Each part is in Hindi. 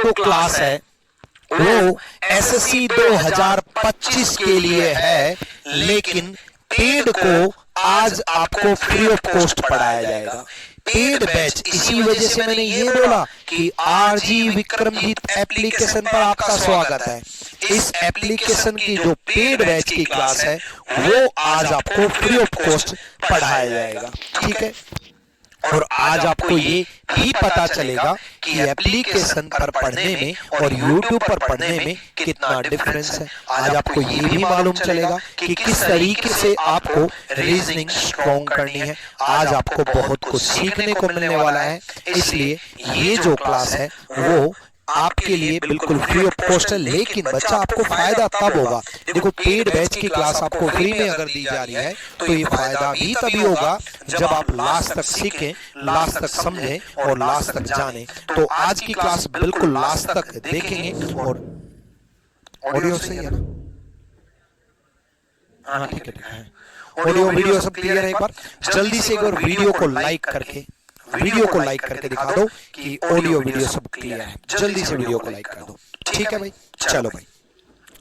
जो क्लास है वो एसएससी 2025 के लिए है, लेकिन पेड को आज आपको फ्री ऑफ कॉस्ट पढ़ाया जाएगा। पेड बैच, इसी वजह से मैंने ये बोला कि आरजी विक्रमजीत एप्लीकेशन पर आपका स्वागत है। इस एप्लीकेशन की जो पेड बैच की क्लास है वो आज आपको फ्री ऑफ कॉस्ट पढ़ाया जाएगा, ठीक है। और आज आपको ये भी पता चलेगा कि एप्लीकेशन पर पढ़ने में और YouTube पर पढ़ने में कितना डिफरेंस है। आज आपको ये भी मालूम चलेगा कि किस तरीके से आपको रीजनिंग स्ट्रॉन्ग करनी है। आज आपको बहुत कुछ सीखने को मिलने वाला है, इसलिए ये जो क्लास है वो आपके लिए बिल्कुल फ्री ऑफ कॉस्ट है। लेकिन बच्चा आपको फायदा तब होगा, देखो पेड बैच की क्लास आपको फ्री में अगर दी जा रही है तो ये फायदा भी तभी होगा जब आप लास्ट तक सीखें, लास्ट तक समझें और लास्ट तक जानें। तो आज की क्लास बिल्कुल लास्ट तक देखेंगे। और ऑडियो सही है ना? हाँ ठीक है, ऑडियो वीडियो सब क्लियर है। एक बार जल्दी से एक बार वीडियो को लाइक करके दिखा दो कि ऑडियो वीडियो सब क्लियर है। जल्दी से वीडियो को लाइक कर दो, ठीक है भाई। चलो भाई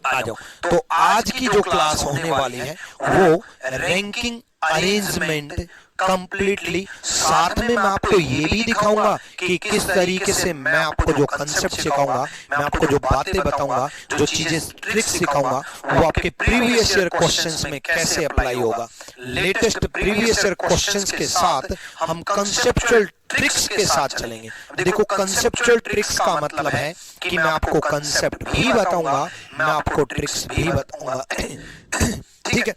आ जाओ। तो आज की जो क्लास होने वाली है वो रैंकिंग अरेंजमेंट कंप्लीटली, साथ में मैं आपको ये भी दिखाऊंगा कि किस तरीके से मैं आपको जो कंसेप्ट सिखाऊंगा, मैं आपको जो बातें बताऊंगा, जो चीजें ट्रिक्स सिखाऊंगा वो आपके प्रीवियस ईयर क्वेश्चंस में कैसे अप्लाई होगा। लेटेस्ट प्रीवियस ईयर क्वेश्चंस के साथ हम कंसेप्चुअल ट्रिक्स के साथ चलेंगे। देखो कंसेप्चुअल ट्रिक्स का मतलब है कि मैं आपको कंसेप्ट भी बताऊंगा, मैं आपको ट्रिक्स भी बताऊंगा, ठीक है।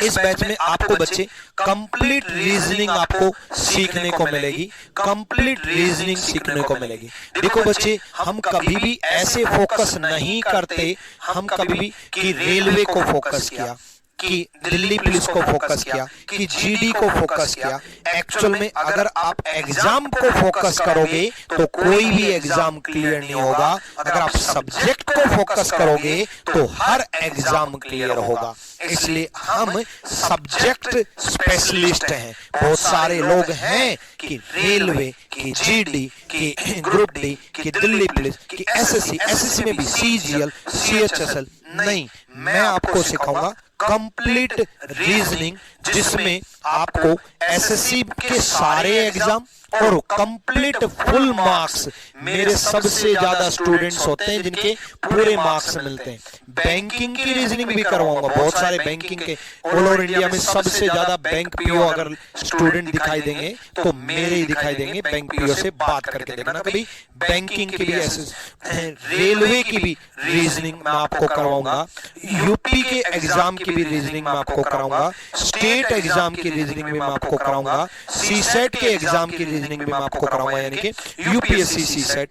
इस बैच में आपको बच्चे कंप्लीट रीजनिंग आपको सीखने को मिलेगी, कंप्लीट रीजनिंग सीखने को मिलेगी। देखो बच्चे, हम कभी भी ऐसे फोकस नहीं करते, हम कभी भी कि रेलवे को फोकस किया, कि दिल्ली पुलिस को फोकस किया, कि जीडी को फोकस किया। एक्चुअल में अगर आप एग्जाम को फोकस करोगे तो कोई भी एग्जाम क्लियर नहीं होगा। अगर आप सब्जेक्ट को फोकस करोगे तो हर एग्जाम क्लियर होगा। इसलिए हम सब्जेक्ट स्पेशलिस्ट हैं। बहुत सारे लोग हैं कि रेलवे, कि जीडी, कि ग्रुप डी, कि दिल्ली पुलिस, कि एसएससी में भी सीजीएल, सीएचएसएल। नहीं, मैं आपको सिखाऊंगा कंप्लीट रीजनिंग, जिसमें आपको एसएससी के सारे एग्जाम और कंप्लीट फुल मार्क्स, मेरे सबसे ज्यादा स्टूडेंट्स होते हैं जिनके पूरे मार्क्स मिलते हैं। बैंकिंग की रीजनिंग भी करवाऊंगा, बहुत सारे बैंकिंग के, ऑल ओवर इंडिया में सबसे ज्यादा बैंक पीओ अगर स्टूडेंट दिखाई देंगे तो मेरे ही दिखाई देंगे। बैंक पीओ से बात करके देखना कभी। बैंकिंग की भी, रेलवे की भी रीजनिंग मैं आपको करवाऊंगा, यूपी के एग्जाम की भी रीजनिंग मैं आपको कराऊंगा, स्टेट एग्जाम की रीजनिंग में मैं आपको कराऊंगा, सीसेट के एग्जाम की रीजनिंग में मैं आपको कराऊंगा, यानी कि यूपीएससी सीसेट,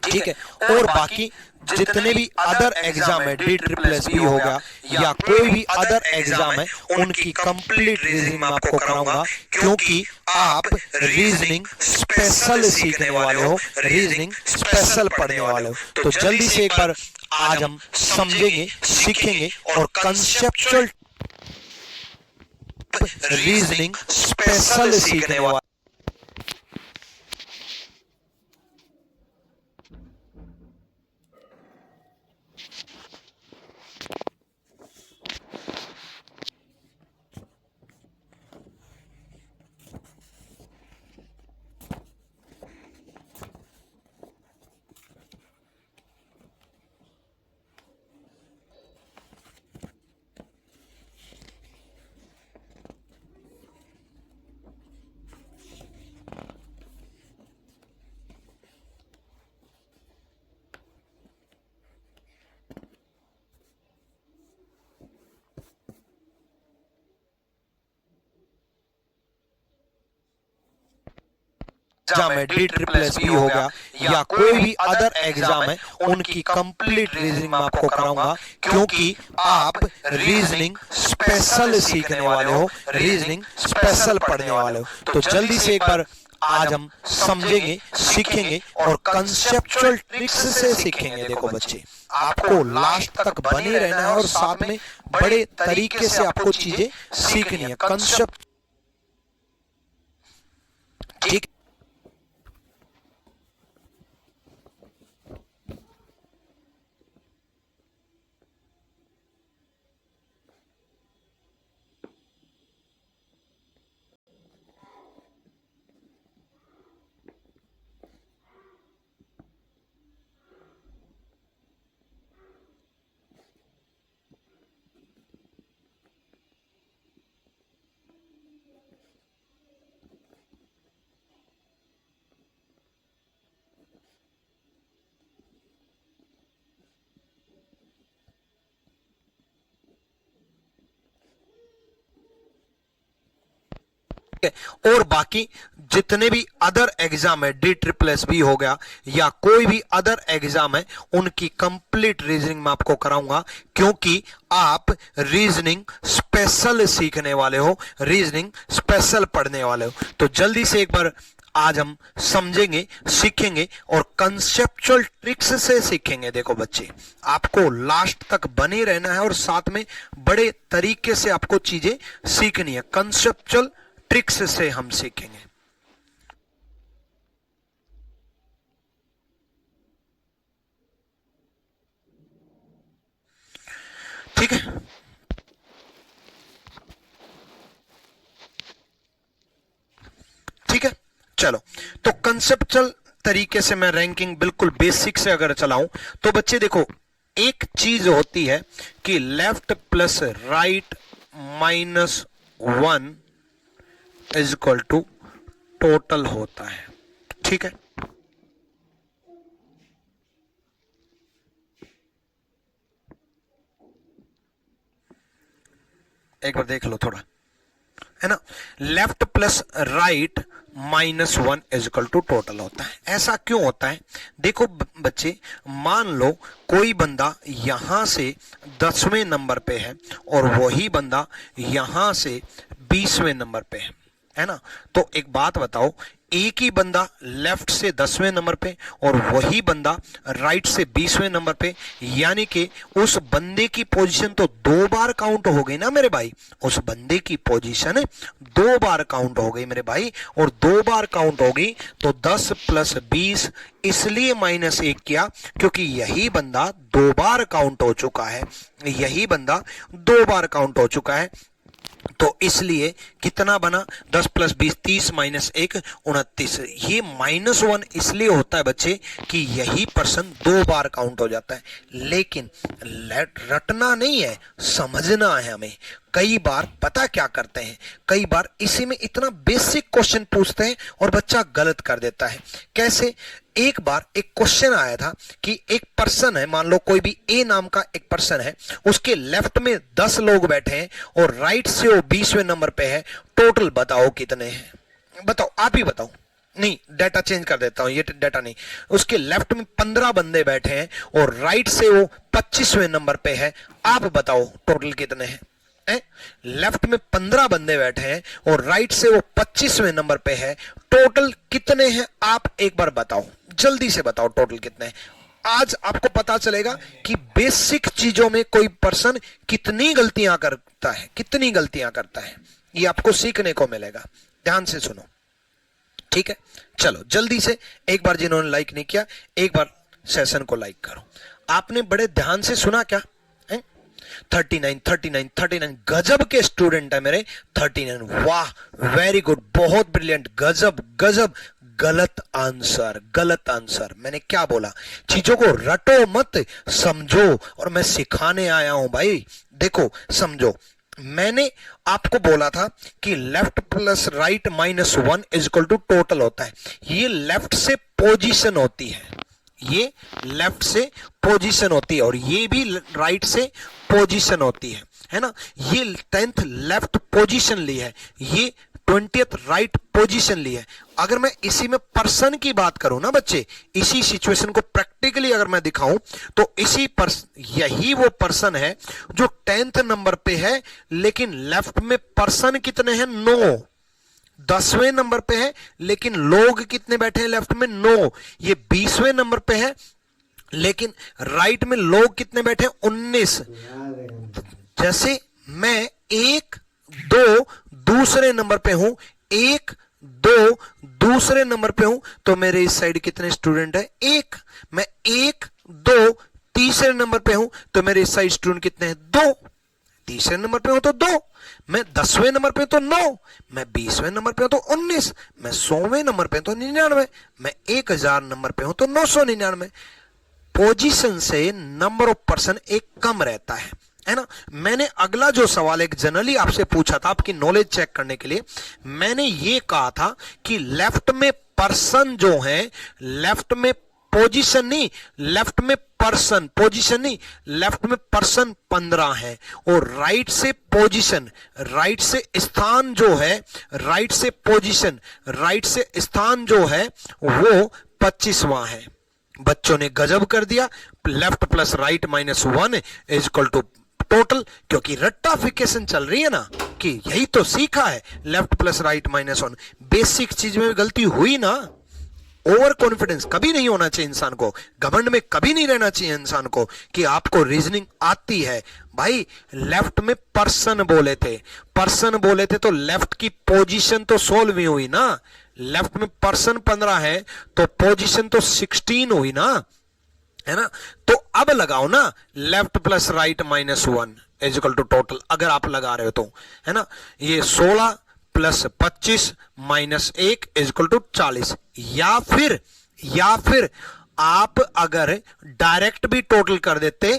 ठीक है। और बाकी जितने भी अदर एग्जाम है, DSSS हो गया या कोई भी अदर एग्जाम है, उनकी कंप्लीट रीजनिंग मैं आपको कराऊंगा, क्योंकि आप रीजनिंग स्पेशल सीखने वाले हो, रीजनिंग स्पेशल पढ़ने वाले हो। तो जल्दी से एक बार आज हम समझेंगे, सीखेंगे और कंसेप्चुअल रीजनिंग स्पेशल सीखने वाले। एग्जाम है, DSSS हो गया या कोई भी अदर एग्जाम है, उनकी कंप्लीट रीजनिंग मैं आपको कराऊंगा, क्योंकि आप रीजनिंग स्पेशल सीखने वाले हो, रीजनिंग स्पेशल पढ़ने वाले हो। तो जल्दी से एक बार आज हम समझेंगे, सीखेंगे और कंसेप्चुअल ट्रिक्स से सीखेंगे। देखो बच्चे, आपको लास्ट तक बने रहना है और साथ में बड़े तरीके से आपको चीजें सीखनी है। कंसेप्ट, ठीक। और बाकी जितने भी अदर एग्जाम है, DSSS हो गया या कोई भी अदर एग्जाम है, उनकी कंप्लीट रीजनिंग मैं आपको कराऊंगा, क्योंकि आप रीजनिंग स्पेशल सीखने वाले हो, रीजनिंग स्पेशल पढ़ने वाले हो। तो जल्दी से एक बार आज हम समझेंगे, सीखेंगे और कंसेप्चुअल ट्रिक्स से सीखेंगे। देखो बच्चे, आपको लास्ट तक बने रहना है और साथ में बड़े तरीके से आपको चीजें सीखनी है। कंसेप्चुअल ट्रिक्स से हम सीखेंगे। ठीक है, ठीक है, चलो। तो कंसेप्चुअल तरीके से मैं रैंकिंग बिल्कुल बेसिक से अगर चलाऊं तो बच्चे देखो, एक चीज होती है कि left plus right -1 is equal to total होता है। ठीक है, एक बार देख लो थोड़ा, है ना। Left plus right -1 is equal to total होता है। ऐसा क्यों होता है? देखो बच्चे, मान लो कोई बंदा यहां से 10वें नंबर पे है और वही बंदा यहां से 20वें नंबर पे है ना। तो एक बात बताओ, एक ही बंदा लेफ्ट से 10वें नंबर पे और वही बंदा राइट से 20वें नंबर पे, यानी कि उस बंदे की पोजीशन तो 2 बार काउंट हो गई ना मेरे भाई। उस बंदे की पोजीशन 2 बार काउंट हो गई मेरे भाई, और 2 बार काउंट हो गई तो 10 + 20 इसलिए -1 किया क्योंकि यही बंदा 2 बार काउंट हो चुका है, यही बंदा 2 बार काउंट हो चुका है। तो इसलिए कितना बना? 10 + 20 30 -1 29। ये -1 इसलिए होता है बच्चे कि यही पर्सन 2 बार काउंट हो जाता है। लेकिन रटना नहीं है, समझना है हमें। कई बार पता क्या करते हैं, कई बार इसी में इतना बेसिक क्वेश्चन पूछते हैं और बच्चा गलत कर देता है। कैसे? एक बार एक क्वेश्चन आया था कि एक पर्सन है, मान लो कोई भी ए नाम का एक पर्सन है, उसके लेफ्ट में 10 लोग बैठे हैं और राइट से वो 20वें नंबर पे है। टोटल बताओ कितने हैं? बताओ, आप ही बताओ। नहीं, डाटा चेंज कर देता हूं, ये डाटा नहीं। उसके लेफ्ट में 15 बंदे बैठे हैं और राइट से वो 25वें नंबर पे है। आप बताओ टोटल कितने हैं? लेफ्ट में 15 बंदे बैठे हैं और राइट से वो 25वें नंबर पे है। टोटल कितने हैं? आप एक बार बताओ, जल्दी से बताओ टोटल कितने हैं। आज आपको पता चलेगा कि बेसिक चीजों में कोई पर्सन कितनी गलतियां करता है, कितनी गलतियां करता है, ये आपको सीखने को मिलेगा। ध्यान से सुनो, ठीक है। चलो जल्दी से, एक बार जिन्होंने लाइक नहीं किया, एक बार सेशन को लाइक करो। आपने बड़े ध्यान से सुना क्या? 39 39 39, गजब के स्टूडेंट है मेरे। 39, वाह, वेरी गुड, बहुत ब्रिलियंट, गजब गजब। गलत आंसर, गलत आंसर। मैंने क्या बोला? चीजों को रटो मत, समझो। और मैं सिखाने आया हूं भाई। देखो समझो, मैंने आपको बोला था कि left plus right -1 is equal to total होता है। ये लेफ्ट से पोजीशन होती है, ये लेफ्ट से पोजीशन होती है, और ये भी राइट से पोजीशन होती है ना। ये 10th लेफ्ट पोजीशन ली है, ये 20th राइट पोजीशन ली है। अगर मैं इसी में पर्सन की बात करूं ना बच्चे, इसी सिचुएशन को प्रैक्टिकली अगर मैं दिखाऊं तो यही वो पर्सन है जो 10th नंबर पे है, लेकिन लेफ्ट में पर्सन कितने हैं? 9। 10वें नंबर पे है लेकिन लोग कितने बैठे हैं लेफ्ट में? 9। ये 20वें नंबर पे है लेकिन राइट में लोग कितने बैठे हैं? 19। जैसे मैं 1 2 दूसरे नंबर पे हूं, 1 2 दूसरे नंबर पे हूं, तो मेरे इस साइड कितने स्टूडेंट है? 1। मैं 1 2 तीसरे नंबर पे हूं, तो मेरे इस साइड स्टूडेंट कितने हैं? 2। तीसरे नंबर पे हूं तो 2। मैं 10वें नंबर पे तो 9, मैं 20वें नंबर पे हूं तो 19, मैं 100वें नंबर पे तो 99, मैं 1000 नंबर पे हूं तो 999। पोजीशन से नंबर ऑफ पर्सन एक कम रहता है ना। मैंने अगला जो सवाल एक जनरली आपसे पूछा था आपकी नॉलेज चेक करने के लिए, मैंने ये कहा था कि लेफ्ट में पर्सन जो है, लेफ्ट में पोजीशन नहीं, लेफ्ट में पर्सन, पोजीशन नहीं, लेफ्ट में पर्सन 15 है और राइट से पोजीशन, राइट से स्थान जो है, राइट से पोजीशन, राइट से स्थान जो है वो 25वां है। बच्चों ने गजब कर दिया। Left plus right minus 1 is equal to total, क्योंकि रट्टाफिकेशन चल रही है ना, कि यही तो सीखा है, left plus right minus 1। Basic चीज में गलती हुई ना। ओवर कॉन्फिडेंस कभी नहीं होना चाहिए इंसान को, घमंड में कभी नहीं रहना चाहिए इंसान को कि आपको रीजनिंग आती है। भाई लेफ्ट में पर्सन बोले थे, पर्सन बोले थे तो लेफ्ट की पोजीशन तो सोल्व ही हुई ना। लेफ्ट में पर्सन 15 है तो पोजीशन तो 16 हुई ना, है ना। तो अब लगाओ ना, left plus right minus 1 is equal to total, अगर आप लगा रहे हो तो, है ना। ये 16 plus 25 minus 1 is equal to 40। या फिर आप अगर डायरेक्ट भी टोटल कर देते,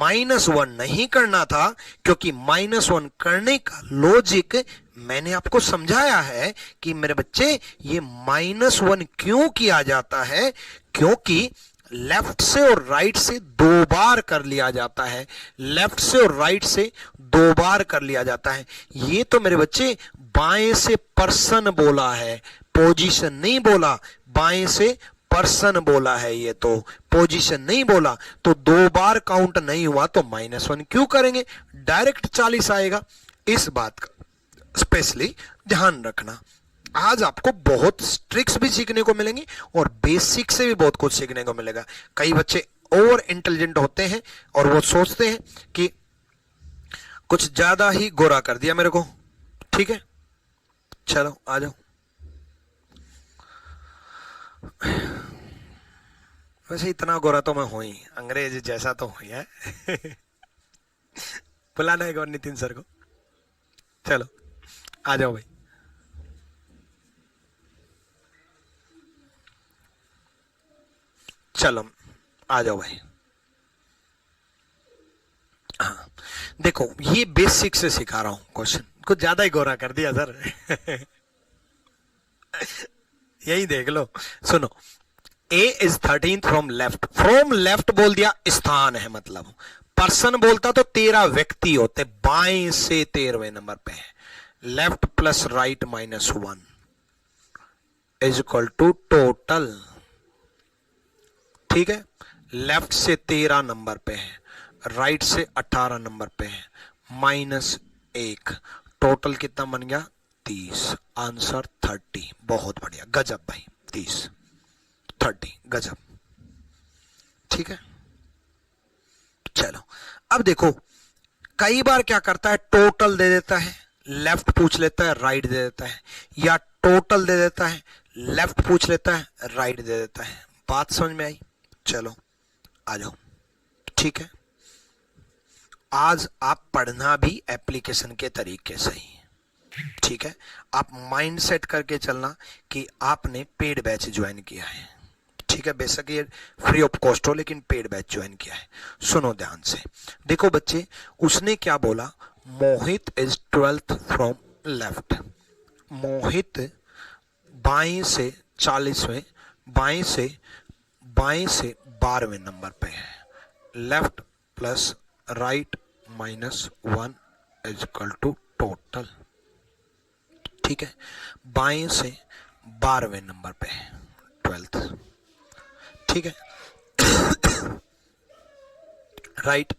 -1 नहीं करना था, क्योंकि -1 करने का लॉजिक मैंने आपको समझाया है कि मेरे बच्चे ये -1 क्यों किया जाता है, क्योंकि लेफ्ट से और राइट से 2 बार कर लिया जाता है, लेफ्ट से और राइट से 2 बार कर लिया जाता है। ये तो मेरे बच्चे बाएं से पर्सन बोला है, पोजीशन नहीं बोला, बाएं से पर्सन बोला है, ये तो पोजीशन नहीं बोला, तो 2 बार काउंट नहीं हुआ तो -1 क्यों करेंगे, डायरेक्ट 40 आएगा। इस बात का स्पेशली ध्यान रखना। आज आपको बहुत ट्रिक्स भी सीखने को मिलेंगी और बेसिक से भी बहुत कुछ सीखने को मिलेगा। कई बच्चे ओवर इंटेलिजेंट होते हैं और वो सोचते हैं कि कुछ ज्यादा ही गोरा कर दिया मेरे को, ठीक है, चलो आ जाओ। वैसे इतना गोरा तो मैं हूं ही, अंग्रेज जैसा तो हूं ही है। बुलाना है एक और नितिन सर को, चलो आ जाओ भाई। चलो आ जाओ भाई। हाँ देखो, ये बेसिक से सिखा रहा हूं क्वेश्चन, कुछ ज्यादा ही गोरा कर दिया सर। यही देख लो, सुनो। A is 13th from left, from left बोल दिया, स्थान है मतलब। पर्सन बोलता तो 13 व्यक्ति होते, बाएं से 13वें नंबर पे है। Left plus right minus 1 is equal to total, ठीक है। लेफ्ट से 13 नंबर पे है, राइट से 18 नंबर पे है, -1, टोटल कितना बन गया 30, आंसर 30। बहुत बढ़िया, गजब भाई, 30 30 गजब, ठीक है। चलो अब देखो, कई बार क्या करता है, टोटल दे देता है, लेफ्ट पूछ लेता है, राइट दे देता है, या टोटल दे देता है, लेफ्ट पूछ लेता है, राइट दे देता है। बात समझ में आई? चलो आ जाओ, ठीक है। आज आप पढ़ना भी एप्लीकेशन के तरीके से ही, ठीक है। आप माइंड सेट करके चलना कि आपने पेड बैच ज्वाइन किया है, ठीक है। बेशक ये फ्री ऑफ कॉस्ट हो, लेकिन पेड बैच ज्वाइन किया है। सुनो ध्यान से, देखो बच्चे, उसने क्या बोला, Mohit is 12th from left. Mohit बाएं से 40वें, बाएं से 12वें नंबर पे है। Left plus right minus 1 is equal to total, ठीक है। बाएं से 12वें नंबर पे है, 12th, ठीक है। राइट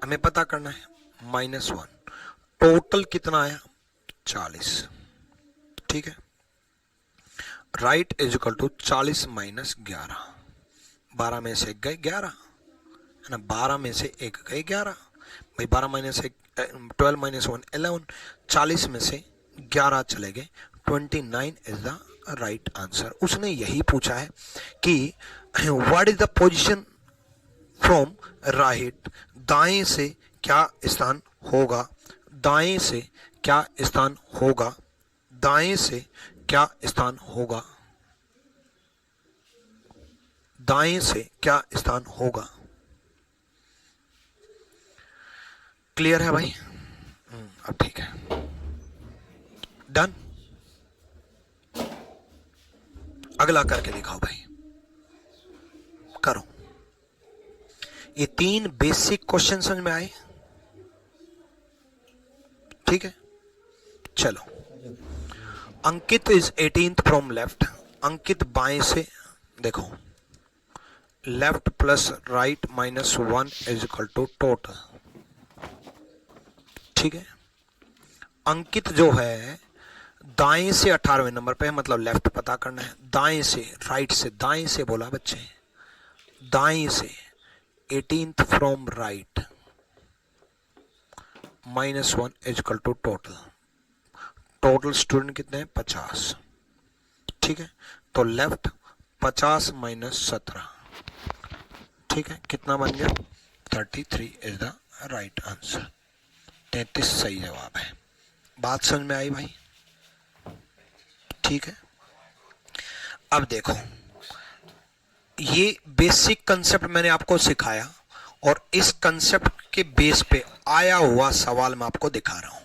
हमें पता करना है, -1, टोटल कितना आया 40, ठीक है। Right is equal to 40 minus 11, 12 में से 1 गए 11, है ना, 12 में से 1 गए 11 भाई, 12 माइनस 1 12 माइनस 1 11, 40 में से 11 चले गए, 29 इज द राइट आंसर। उसने यही पूछा है कि what is the position from right, दाएं से क्या स्थान होगा, दाएं से क्या स्थान होगा, दाएं से क्या स्थान होगा, दाएं से क्या स्थान होगा। क्लियर है भाई? अब ठीक है, डन। अगला करके दिखाओ भाई। ये 3 बेसिक क्वेश्चन समझ में आए? ठीक है, चलो। Ankit is 18th from left. Ankit बाएं से देखो, left plus right minus 1 is equal to total. ठीक है, अंकित जो है दाएं से 18वें नंबर पे है, मतलब लेफ्ट पता करना है। दाएं से, राइट से, दाएं से बोला बच्चे, दाएं से 18th from right minus 1 is equal to total. Total student कितने हैं? 50। ठीक है, तो लेफ्ट 50 माइनस 17, ठीक है, कितना बन गया? 33 इज द राइट आंसर। 33 सही जवाब है। बात समझ में आई भाई? ठीक है, अब देखो, ये बेसिक कंसेप्ट मैंने आपको सिखाया और इस कंसेप्ट के बेस पे आया हुआ सवाल मैं आपको दिखा रहा हूं।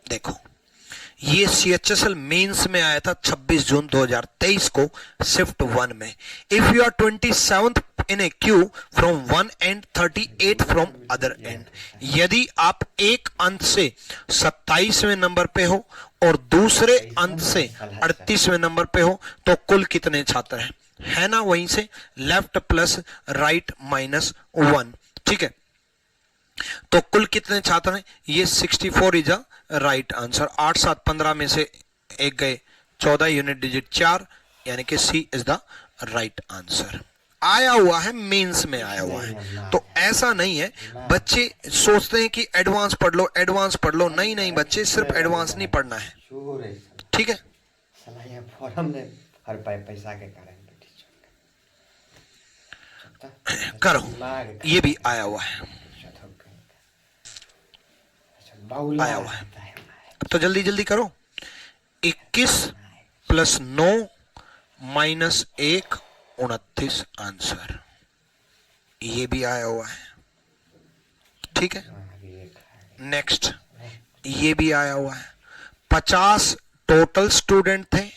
देखो, ये CHSL मेंस में आया था 26 जून 2023 को, शिफ्ट 1 में। If you are 27th in a Q from one and 38 from other end, यदि आप एक अंत से 27वें नंबर पे हो और दूसरे अंत से 38वें नंबर पे हो, तो कुल कितने छात्र हैं? है ना, वहीं से लेफ्ट प्लस राइट माइनस 1। ठीक है, तो कुल कितने छात्र हैं? ये 64 इज अ राइट आंसर। 8 7 15 में से एक गए, 14 यूनिट डिजिट 4, यानी कि सी इज द राइट आंसर। आया हुआ है, मेंस में आया हुआ है। तो ऐसा नहीं है बच्चे सोचते हैं कि एडवांस पढ़ लो, एडवांस पढ़ लो। नहीं नहीं बच्चे, सिर्फ एडवांस नहीं पढ़ना है। ठीक है, करो, ये भी आया हुआ है, आया हुआ है। अब तो जल्दी जल्दी करो। 21 प्लस 9 माइनस 1 29 आंसर, ये भी आया हुआ है। ठीक है, नेक्स्ट, ये भी आया हुआ है। 50 टोटल स्टूडेंट थे।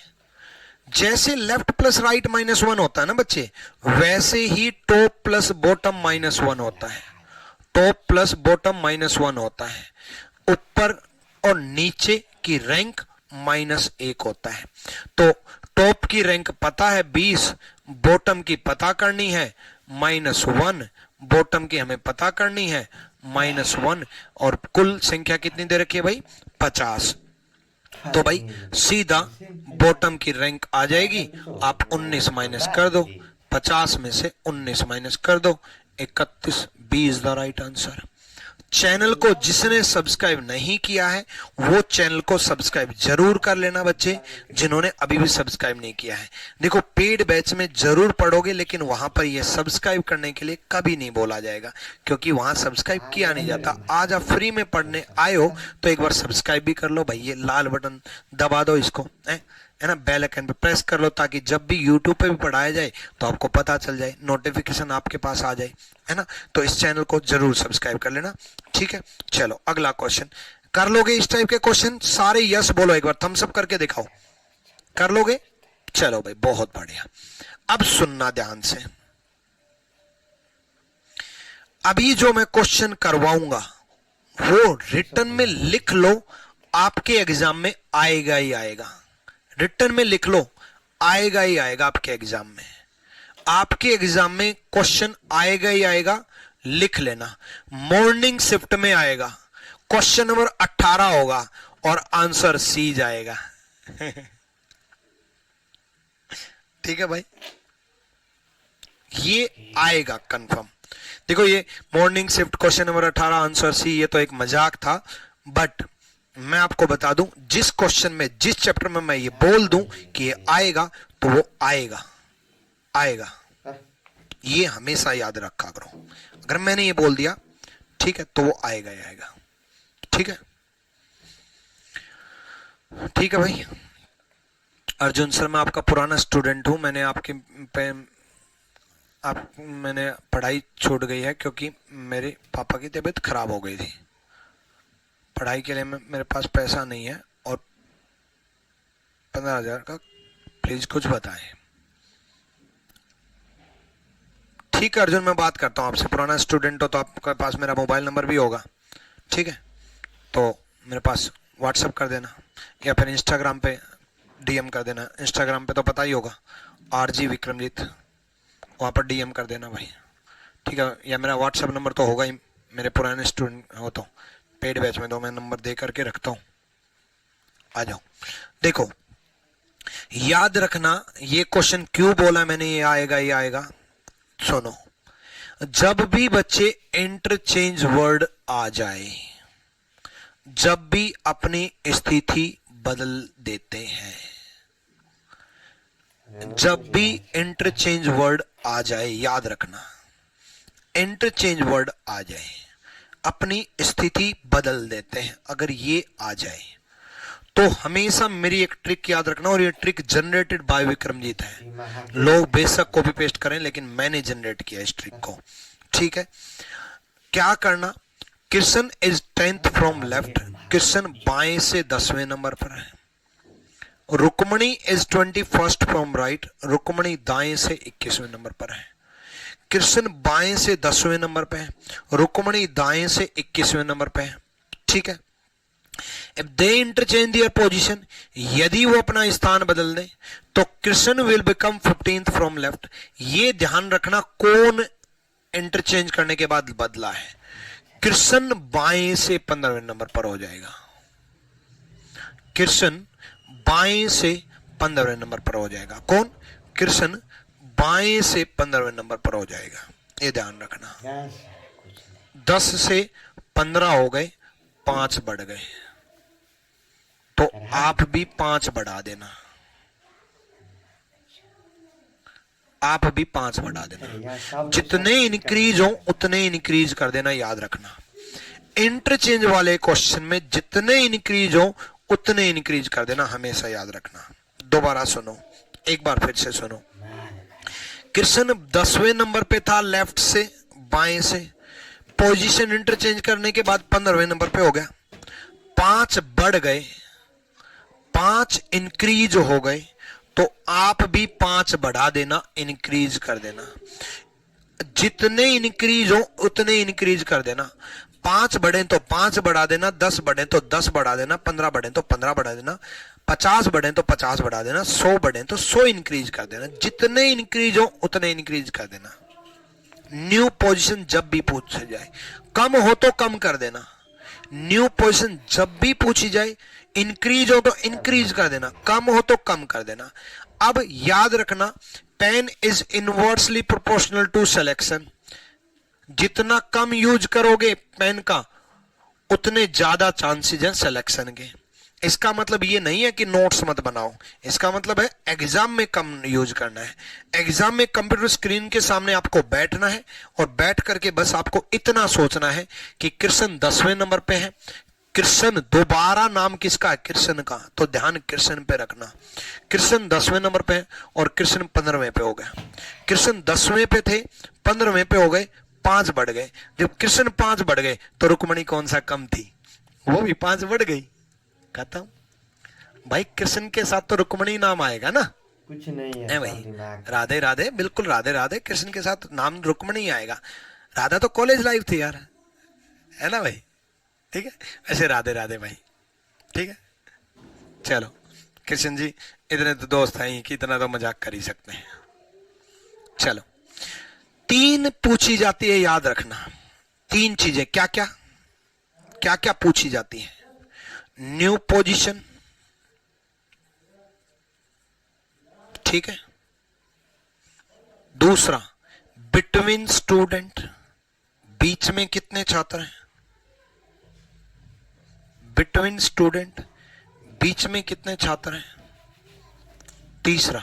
जैसे लेफ्ट प्लस राइट माइनस 1 होता है ना बच्चे, वैसे ही टॉप प्लस बॉटम माइनस 1 होता है। टॉप प्लस बॉटम माइनस 1 होता है। ऊपर और नीचे की रैंक -1 होता है। तो टॉप की रैंक पता है 20, बॉटम की पता करनी है -1, बॉटम की हमें पता करनी है -1, और कुल संख्या कितनी दे रखी है भाई? 50। तो भाई सीधा बॉटम की रैंक आ जाएगी। आप 19 माइनस कर दो, 50 में से 19 माइनस कर दो, 31, B is the right answer. Channel को जिसने सब्सक्राइब नहीं किया है वो चैनल को सब्सक्राइब जरूर कर लेना बच्चे, जिन्होंने अभी भी सब्सक्राइब नहीं किया है। देखो, पेड बैच में जरूर पढ़ोगे, लेकिन वहां पर ये सब्सक्राइब करने के लिए कभी नहीं बोला जाएगा, क्योंकि वहां सब्सक्राइब किया नहीं जाता। आज आप फ्री में पढ़ने आए हो तो एक बार सब्सक्राइब भी कर लो भाई। ये लाल बटन दबा दो, इसको है ना, बेल आइकन पे प्रेस कर लो, ताकि जब भी यूट्यूब पे भी पढ़ाया जाए तो आपको पता चल जाए, नोटिफिकेशन आपके पास आ जाए, है ना। तो इस चैनल को जरूर सब्सक्राइब कर लेना। ठीक है, चलो अगला क्वेश्चन कर लोगे। इस टाइप के क्वेश्चन सारे यस बोलो, एक बार थम्स अप करके दिखाओ। कर लोगे? चलो भाई, बहुत बढ़िया। अब सुनना ध्यान से, अभी जो मैं क्वेश्चन करवाऊंगा वो रिटर्न में लिख लो, आपके एग्जाम में आएगा ही आएगा। रिटर्न में लिख लो, आएगा ही आएगा आपके एग्जाम में। आपके एग्जाम में क्वेश्चन आएगा ही आएगा, लिख लेना। मॉर्निंग शिफ्ट में आएगा, क्वेश्चन नंबर 18 होगा और आंसर सी जाएगा। ठीक है भाई, ये आएगा कंफर्म। देखो, ये morning shift question number 18 answer C, ये तो एक मजाक था, बट मैं आपको बता दूं, जिस क्वेश्चन में, जिस चैप्टर में मैं ये बोल दूं कि ये आएगा, तो वो आएगा, आएगा। ये हमेशा याद रखा करो। अगर मैंने ये बोल दिया, ठीक है, तो वो आएगा ही आएगा। ठीक है, ठीक है भाई। अर्जुन सर, मैं आपका पुराना स्टूडेंट हूं। मैंने आपके मैंने पढ़ाई छूट गई है क्योंकि मेरे पापा की तबीयत खराब हो गई थी। पढ़ाई के लिए मेरे पास पैसा नहीं है और 15,000 का प्लीज कुछ बताएं। ठीक है अर्जुन, मैं बात करता हूँ आपसे, पुराना स्टूडेंट हो तो आपके पास मेरा मोबाइल नंबर भी होगा, ठीक है, तो मेरे पास व्हाट्सअप कर देना या फिर इंस्टाग्राम पे डीएम कर देना। इंस्टाग्राम पे तो पता ही होगा, RG विक्रमजीत, वहाँ पर डीएम कर देना भाई, ठीक है। या मेरा व्हाट्सअप नंबर तो होगा ही, मेरे पुराने स्टूडेंट हो तो पेड बैच में तो मैं नंबर दे करके रखता हूँ, आ जाओ। देखो याद रखना, ये क्वेश्चन क्यों बोला मैंने ये आएगा। सुनो, जब भी बच्चे इंटरचेंज वर्ड आ जाए, जब भी अपनी स्थिति बदल देते हैं, जब भी इंटरचेंज वर्ड आ जाए, याद रखना, इंटरचेंज वर्ड आ जाए, अपनी स्थिति बदल देते हैं, अगर ये आ जाए तो हमेशा मेरी एक ट्रिक याद रखना, और ये ट्रिक जनरेटेड बाय विक्रमजीत है। लोग बेशक कॉपी पेस्ट करें, लेकिन मैंने जनरेट किया इस ट्रिक को, ठीक है। क्या करना, Krishna is 10th from left, Krishna बाएं से 10वें नंबर पर है। Rukmini is 21st from right, Rukmini दाएं से 21वें नंबर पर है। कृष्ण बाएं से 10वें नंबर पे है, रुक्मणी दाएं से 21वें नंबर पे है, ठीक है। If they interchange their position, यदि वो अपना स्थान बदल दें तो Krishna will become 15th from left। ये ध्यान रखना कौन इंटरचेंज करने के बाद बदला है, कृष्ण बाएं से 15वें नंबर पर हो जाएगा, कृष्ण बाएं से 15वें नंबर पर हो जाएगा। कौन? कृष्ण बाएं से 15वें नंबर पर हो जाएगा, ये ध्यान रखना। 10 से 15 हो गए, 5 बढ़ गए, तो आप भी 5 बढ़ा देना, आप भी 5 बढ़ा देना। जितने इंक्रीज हो उतने इंक्रीज कर देना, याद रखना। इंटरचेंज वाले क्वेश्चन में जितने इंक्रीज हो उतने इंक्रीज कर देना, हमेशा याद रखना। दोबारा सुनो, एक बार फिर से सुनो। कृष्ण 10वें नंबर पे था, लेफ्ट से बाएं से, पोजीशन इंटरचेंज करने के बाद 15वें नंबर पे हो गया, 5 बढ़ गए, 5 इंक्रीज हो गए, तो आप भी 5 बढ़ा देना, इंक्रीज कर देना। जितने इंक्रीज हो उतने इंक्रीज कर देना। 5 बढ़े तो 5 बढ़ा देना, 10 बढ़े तो 10 बढ़ा देना, 15 बढ़े तो 15 बढ़ा देना, 50 बढ़े तो 50 बढ़ा देना, 100 बढ़े तो 100 इंक्रीज कर देना। जितने इंक्रीज हो उतने इंक्रीज कर देना। न्यू पोजीशन जब भी पूछ जाए, कम हो तो कम कर देना। न्यू पोजीशन जब भी पूछी जाए, इंक्रीज हो तो इंक्रीज कर देना, कम हो तो कम कर देना। अब याद रखना, pen is inversely proportional to selection. जितना कम यूज करोगे पेन का, उतने ज्यादा चांसेस हैं सिलेक्शन के। इसका मतलब ये नहीं है कि नोट्स मत बनाओ, इसका मतलब है एग्जाम में कम यूज करना है। एग्जाम में कंप्यूटर स्क्रीन के सामने आपको बैठना है, और बैठ करके बस आपको इतना सोचना है कि कृष्ण 10वें नंबर पे है। कृष्ण दोबारा नाम किसका है? कृष्ण का, तो ध्यान कृष्ण पे रखना। कृष्ण 10वें नंबर पे है और कृष्ण 15वें पे हो गया। कृष्ण 10वें पे थे, 15वें पे हो गए, 5 बढ़ गए। जब कृष्ण 5 बढ़ गए तो रुक्मणी कौन सा कम थी, वो भी 5 बढ़ गई। खत्म भाई। कृष्ण के साथ तो रुक्मणी नाम आएगा ना, कुछ नहीं है भाई। राधे राधे, बिल्कुल राधे राधे। कृष्ण के साथ नाम रुक्मणी आएगा। राधा तो कॉलेज लाइफ थी यार, है ना भाई? ठीक है, ऐसे राधे राधे भाई, ठीक है। चलो कृष्ण जी, इतने तो दोस्त हैं कि इतना तो मजाक कर ही सकते हैं। चलो, 3 पूछी जाती है, याद रखना। 3 चीजें क्या क्या क्या क्या पूछी जाती है? न्यू पोजीशन, ठीक है। दूसरा, बिटवीन स्टूडेंट, बीच में कितने छात्र हैं। बिटवीन स्टूडेंट, बीच में कितने छात्र हैं। तीसरा,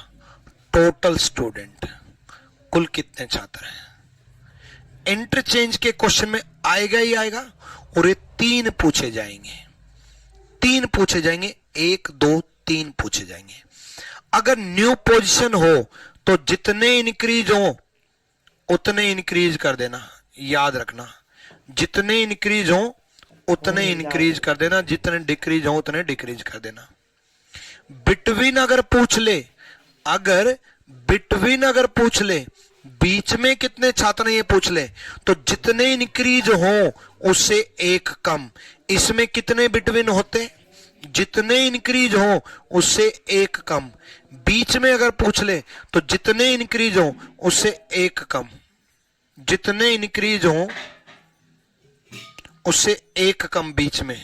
टोटल स्टूडेंट, कुल कितने छात्र हैं। इंटरचेंज के क्वेश्चन में आएगा ही आएगा, और ये 3 पूछे जाएंगे। 3 पूछे जाएंगे, 1 2 3 पूछे जाएंगे। अगर न्यू पोजीशन हो तो जितने इंक्रीज हो उतने इंक्रीज कर देना, याद रखना। जितने इंक्रीज हो उतने इंक्रीज कर देना, जितने डिक्रीज हो उतने डिक्रीज कर देना। बिटवीन अगर पूछ ले, अगर बिटवीन अगर पूछ ले, बीच में कितने छात्र हैं ये पूछ ले, तो जितने इंक्रीज हो उससे एक कम। इसमें कितने बिटवीन होते, जितने इंक्रीज हो उससे एक कम। बीच में अगर पूछ ले तो जितने इंक्रीज हो उससे एक कम, जितने इंक्रीज हो उससे एक कम। बीच में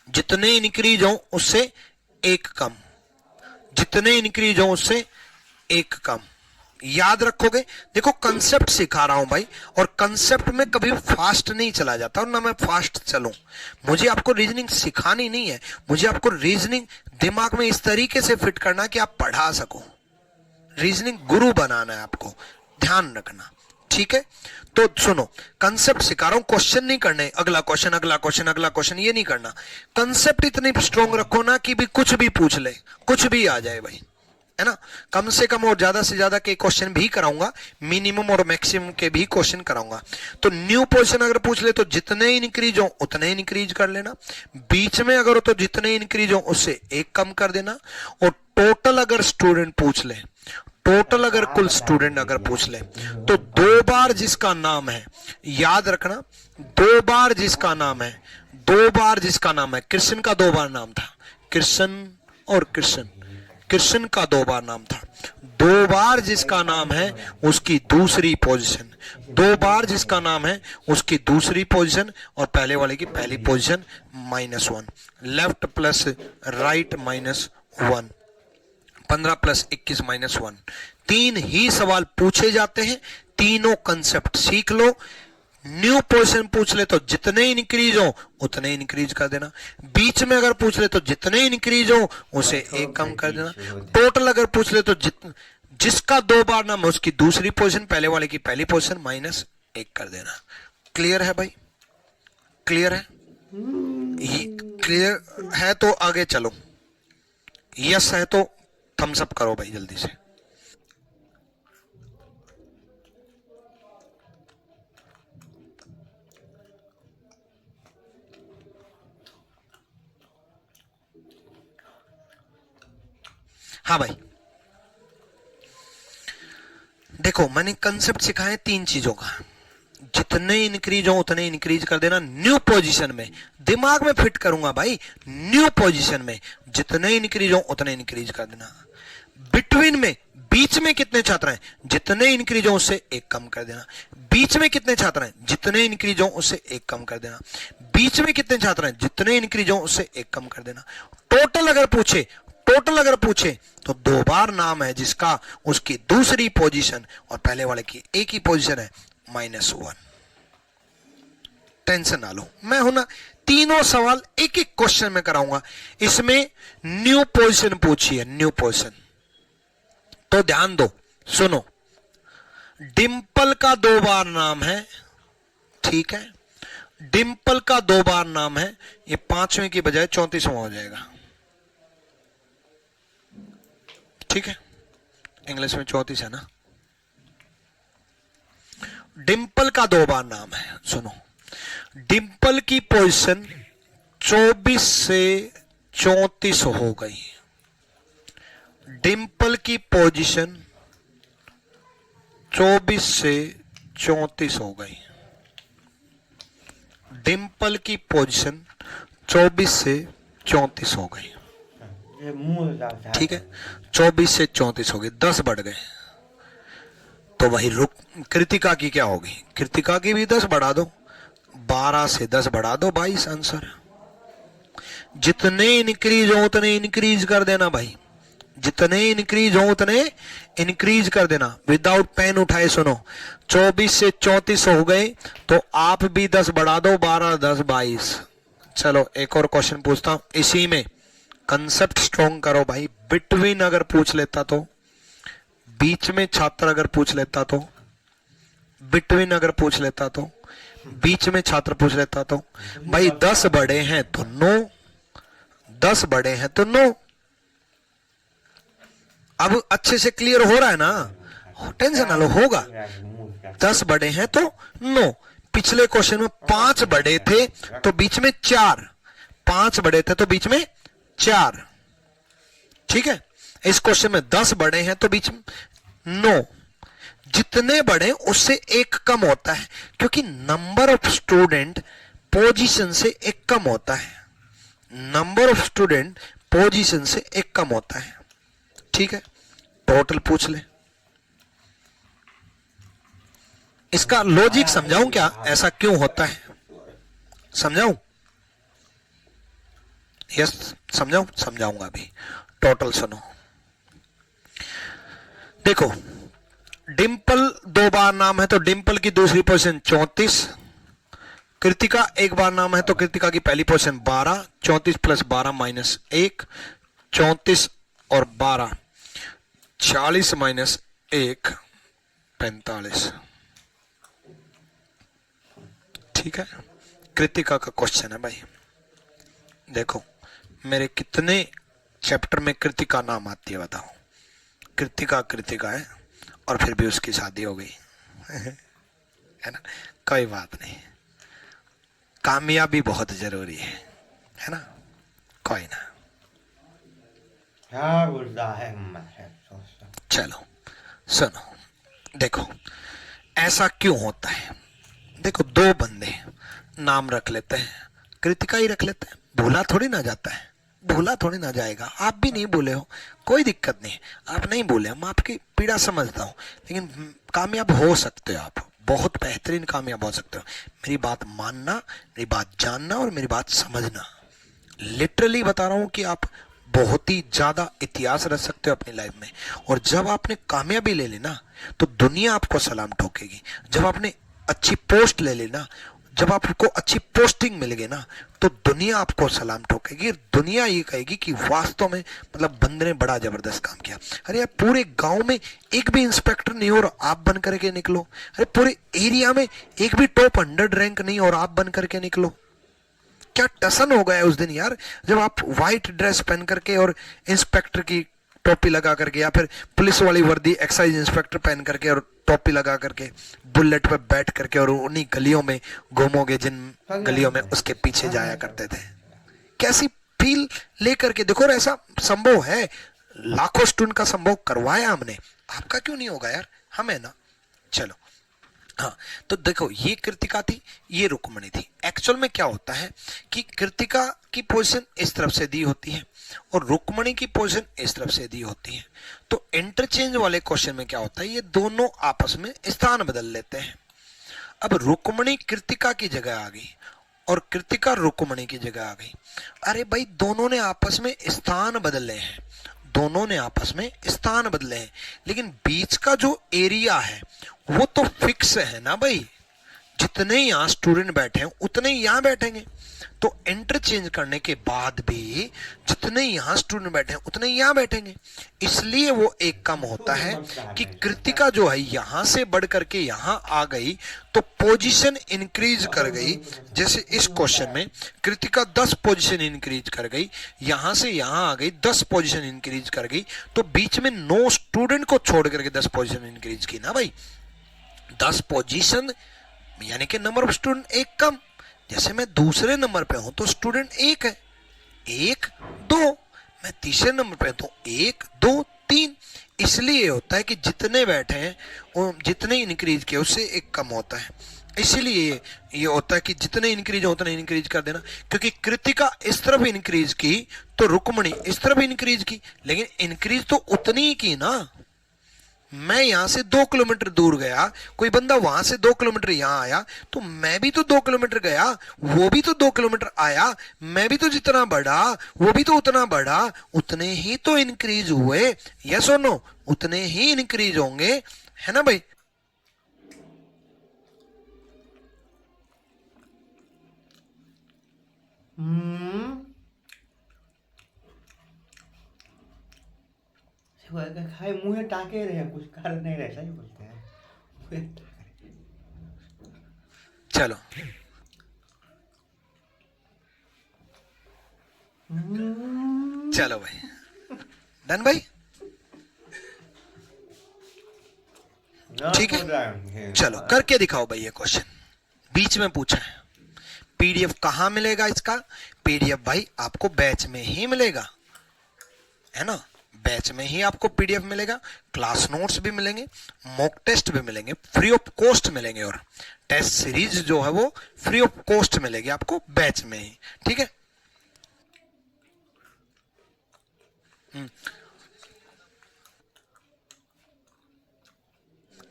जितने इंक्रीज हो उससे एक कम, जितने इंक्रीज हो उससे एक कम। याद रखोगे। देखो कंसेप्ट सिखा रहा हूं भाई, और कंसेप्ट में कभी फास्ट नहीं चला जाता और ना मैं फास्ट चलूं। मुझे आपको रीजनिंग सिखानी नहीं है, मुझे आपको रीजनिंग दिमाग में इस तरीके से फिट करना कि आप पढ़ा सको। रीजनिंग गुरु बनाना है आपको, ध्यान रखना, ठीक है। तो सुनो, कंसेप्ट सिखा रहा हूं, क्वेश्चन नहीं करने, अगला क्वेश्चन अगला क्वेश्चन अगला क्वेश्चन, ये नहीं करना। कंसेप्ट इतनी स्ट्रॉन्ग रखो ना कि भी कुछ भी पूछ ले, कुछ भी आ जाए भाई, है ना। कम से कम और ज्यादा से ज्यादा के क्वेश्चन भी कराऊंगा, मिनिमम और मैक्सिमम के भी क्वेश्चन कराऊंगा। तो न्यू पोजीशन अगर पूछ ले तो जितने इंक्रीज हो उतने इंक्रीज कर लेना। बीच में अगर हो तो जितने इंक्रीज हो उससे एक कम कर देना। और टोटल अगर स्टूडेंट पूछ ले, टोटल अगर कुल स्टूडेंट अगर पूछ ले तो दो बार जिसका नाम है, याद रखना, दो बार जिसका नाम है, दो बार जिसका नाम है, कृष्ण का दो बार नाम था, कृष्ण और कृष्ण, कृष्ण का दो बार नाम था। दो बार जिसका नाम है उसकी दूसरी पोजीशन, दो बार जिसका नाम है उसकी दूसरी पोजीशन, और पहले वाले की पहली पोजीशन -1, लेफ्ट प्लस राइट -1, 15 + 21 -1। तीन ही सवाल पूछे जाते हैं, तीनों कंसेप्ट सीख लो। न्यू पोजीशन पूछ ले तो जितने इंक्रीज हो उतने इंक्रीज कर देना। बीच में अगर पूछ ले तो जितने इंक्रीज हो उसे एक कम कर देना। टोटल अगर पूछ ले तो जिसका दो बार नाम है उसकी दूसरी पोजीशन, पहले वाले की पहली पोजीशन -1 कर देना। क्लियर है भाई, क्लियर है? क्लियर है तो आगे चलो, यस है तो थम्स अप करो भाई जल्दी से। हाँ भाई, देखो मैंने कंसेप्ट सिखाए तीन चीजों का, जितने इंक्रीज हो उतने इंक्रीज कर देना। न्यू पोजीशन में दिमाग में फिट करूंगा भाई, न्यू पोजीशन में जितने इंक्रीज हो उतने इंक्रीज कर देना। बिटवीन में, बीच में कितने छात्र हैं, जितने इंक्रीज हो उससे एक कम कर देना। बीच में कितने छात्र हैं, जितने इंक्रीज हो उससे एक कम कर देना। बीच में कितने छात्र हैं, जितने इंक्रीज हो उससे एक कम कर देना। टोटल अगर पूछे, टोटल अगर पूछे तो दो बार नाम है जिसका उसकी दूसरी पोजीशन और पहले वाले की एक ही पोजीशन है -1। टेंशन ना लो, मैं हूं ना, तीनों सवाल एक एक क्वेश्चन में कराऊंगा। इसमें न्यू पोजीशन पूछी है, न्यू पोजीशन, तो ध्यान दो, सुनो। डिंपल का दो बार नाम है, ठीक है, डिंपल का दो बार नाम है, ये 5वें की बजाय 34वां हो जाएगा, ठीक है, इंग्लिश में 34 है ना। डिंपल का दो बार नाम है, सुनो। डिंपल की पोजीशन 24 से 34 हो गई। डिंपल की पोजीशन 24 से 34 हो गई। डिंपल की पोजीशन 24 से 34 हो गई, ठीक है, 24 से 34 हो गई, 10 बढ़ गए। तो वही रुक, कृतिका की क्या होगी, कृतिका की भी 10 बढ़ा दो, 12 से 10 बढ़ा दो, 22 आंसर। जितने इंक्रीज हो उतने इंक्रीज कर देना भाई, जितने इंक्रीज हो उतने इंक्रीज कर देना। विदाउट पेन उठाए सुनो, 24 से 34 हो गए तो आप भी 10 बढ़ा दो, 12 10 22। चलो एक और क्वेश्चन पूछता हूं, इसी में कंसेप्ट स्ट्रॉन्ग करो भाई। बिटवीन अगर पूछ लेता तो, बीच में छात्र अगर पूछ लेता तो, बिटवीन अगर पूछ लेता तो, बीच में छात्र पूछ लेता तो, भाई 10 बड़े हैं तो 9, 10 बड़े हैं तो 9। अब अच्छे से क्लियर हो रहा है ना, टेंशन ना लो, होगा। 10 बड़े हैं तो 9। पिछले क्वेश्चन में 5 बड़े थे तो बीच में 4, 5 बड़े थे तो बीच में 4, ठीक है। इस क्वेश्चन में 10 बड़े हैं तो बीच में 9, जितने बड़े उससे एक कम होता है, क्योंकि नंबर ऑफ स्टूडेंट पोजीशन से एक कम होता है, नंबर ऑफ स्टूडेंट पोजीशन से एक कम होता है। ठीक है, टोटल पूछ ले। इसका लॉजिक समझाऊं क्या, ऐसा क्यों होता है, समझाऊं? यस समझाऊं, समझाऊंगा अभी। टोटल सुनो, देखो डिंपल 2 बार नाम है तो डिंपल की दूसरी पोजीशन 34, कृतिका 1 बार नाम है तो कृतिका की पहली पोजीशन 12, 34 प्लस 12 माइनस 1, 34 और 12 40 माइनस 1 45। ठीक है, कृतिका का क्वेश्चन है भाई। देखो मेरे कितने चैप्टर में कृतिका नाम आती है बताओ? कृतिका कृतिका है और फिर भी उसकी शादी हो गई है ना, कोई बात नहीं, कामयाबी बहुत जरूरी है ना, कोई ना। चलो सुनो, देखो ऐसा क्यों होता है। देखो 2 बंदे नाम रख लेते हैं, कृतिका ही रख लेते हैं, भूला थोड़ी ना जाता है, भूला थोड़ी ना जाएगा। आप भी नहीं भूले हो, कोई दिक्कत नहीं, आप नहीं भूले, मैं आपकी पीड़ा समझता हूं, लेकिन कामयाब हो सकते हो आप, बहुत बेहतरीन कामयाब हो सकते हो। मेरी बात मानना, मेरी बात जानना और मेरी बात समझना। लिटरली बता रहा हूं कि आप बहुत ही ज्यादा इतिहास रच सकते हो अपनी लाइफ में। और जब आपने कामयाबी ले ली ना तो दुनिया आपको सलाम ठोकेगी। जब आपने अच्छी पोस्ट ले ली ना, जब आपको अच्छी पोस्टिंग मिल गई ना तो दुनिया आपको सलाम ठोकेगी। दुनिया ये कहेगी कि वास्तव में मतलब बंदे ने बड़ा जबरदस्त काम किया। अरे यार पूरे गांव में एक भी इंस्पेक्टर नहीं और आप बन करके निकलो, अरे पूरे एरिया में एक भी टॉप 100 रैंक नहीं और आप बन करके निकलो। क्या टसन हो गया उस दिन यार, जब आप व्हाइट ड्रेस पहन करके और इंस्पेक्टर की टोपी लगा करके या फिर पुलिस वाली वर्दी एक्साइज इंस्पेक्टर पहन करके और टोपी लगा करके बुलेट पे बैठ करके और उन्हीं गलियों में घूमोगे जिन गलियों में उसके पीछे जाया करते थे। कैसी फील लेकर के देखो, ऐसा संभव है, लाखों स्टूडेंट का संभव करवाया हमने, आपका क्यों नहीं होगा यार, हमें ना। चलो हाँ, तो देखो ये कृतिका थी, ये रुक्मणी थी। एक्चुअल में क्या होता है कि कृतिका की पोजीशन इस तरफ से दी होती है और रुक्मणी की पोजीशन इस तरफ से दी होती है। तो इंटरचेंज वाले क्वेश्चन में क्या होता है, ये दोनों आपस में स्थान बदल लेते हैं। अब रुक्मणी कृतिका की जगह आ गई और कृतिका रुक्मणी की जगह आ गई। अरे भाई दोनों ने आपस में स्थान बदले हैं, दोनों ने आपस में स्थान बदले हैं, लेकिन बीच का जो एरिया है वो तो फिक्स है ना भाई। जितने यहां स्टूडेंट बैठे हैं उतने ही यहां बैठेंगे। तो इंटरचेंज करने के बाद भी जितने यहां स्टूडेंट बैठे हैं उतने ही यहां बैठेंगे, इसलिए वो एक कम होता है कि कृतिका जो है यहां से बढ़ करके यहां आ गई तो पोजीशन इंक्रीज कर गई। जैसे इस क्वेश्चन में कृतिका 10 पोजीशन इंक्रीज कर गई, यहां से यहां आ गई 10 पोजीशन इंक्रीज कर गई, तो बीच में 9 स्टूडेंट को छोड़ करके 10 पोजीशन इंक्रीज की ना भाई। 10 पोजीशन यानी कि नंबर ऑफ स्टूडेंट एक कम। जैसे मैं दूसरे नंबर पे हूं तो स्टूडेंट एक है, 1 2, मैं तीसरे नंबर पे तो 1 2 3। इसलिए होता है कि जितने बैठे हैं जितने इंक्रीज किए उससे एक कम होता है। इसीलिए ये होता है कि जितने इंक्रीज हो उतने इंक्रीज कर देना, क्योंकि कृतिका इस तरफ इंक्रीज की तो रुक्मणी इस तरफ इंक्रीज की, लेकिन इंक्रीज तो उतनी ही की ना। मैं यहां से 2 किलोमीटर दूर गया, कोई बंदा वहां से 2 किलोमीटर यहां आया, तो मैं भी तो 2 किलोमीटर गया, वो भी तो 2 किलोमीटर आया, मैं भी तो जितना बढ़ा वो भी तो उतना बढ़ा, उतने ही तो इंक्रीज हुए। यस और नो, उतने ही इंक्रीज होंगे, है ना भाई। खाए मुंह टाके रहे, कुछ कर नहीं रहे, सही बोलते हैं। चलो चलो भाई, डन भाई, ठीक है। चलो करके दिखाओ भाई, ये क्वेश्चन बीच में पूछा है। पीडीएफ कहां मिलेगा इसका? पीडीएफ भाई आपको बैच में ही मिलेगा, है ना, बैच में ही आपको पीडीएफ मिलेगा, क्लास नोट्स भी मिलेंगे, मॉक टेस्ट भी मिलेंगे, फ्री ऑफ कॉस्ट मिलेंगे, और टेस्ट सीरीज जो है वो फ्री ऑफ कॉस्ट मिलेगी आपको बैच में ही। ठीक है,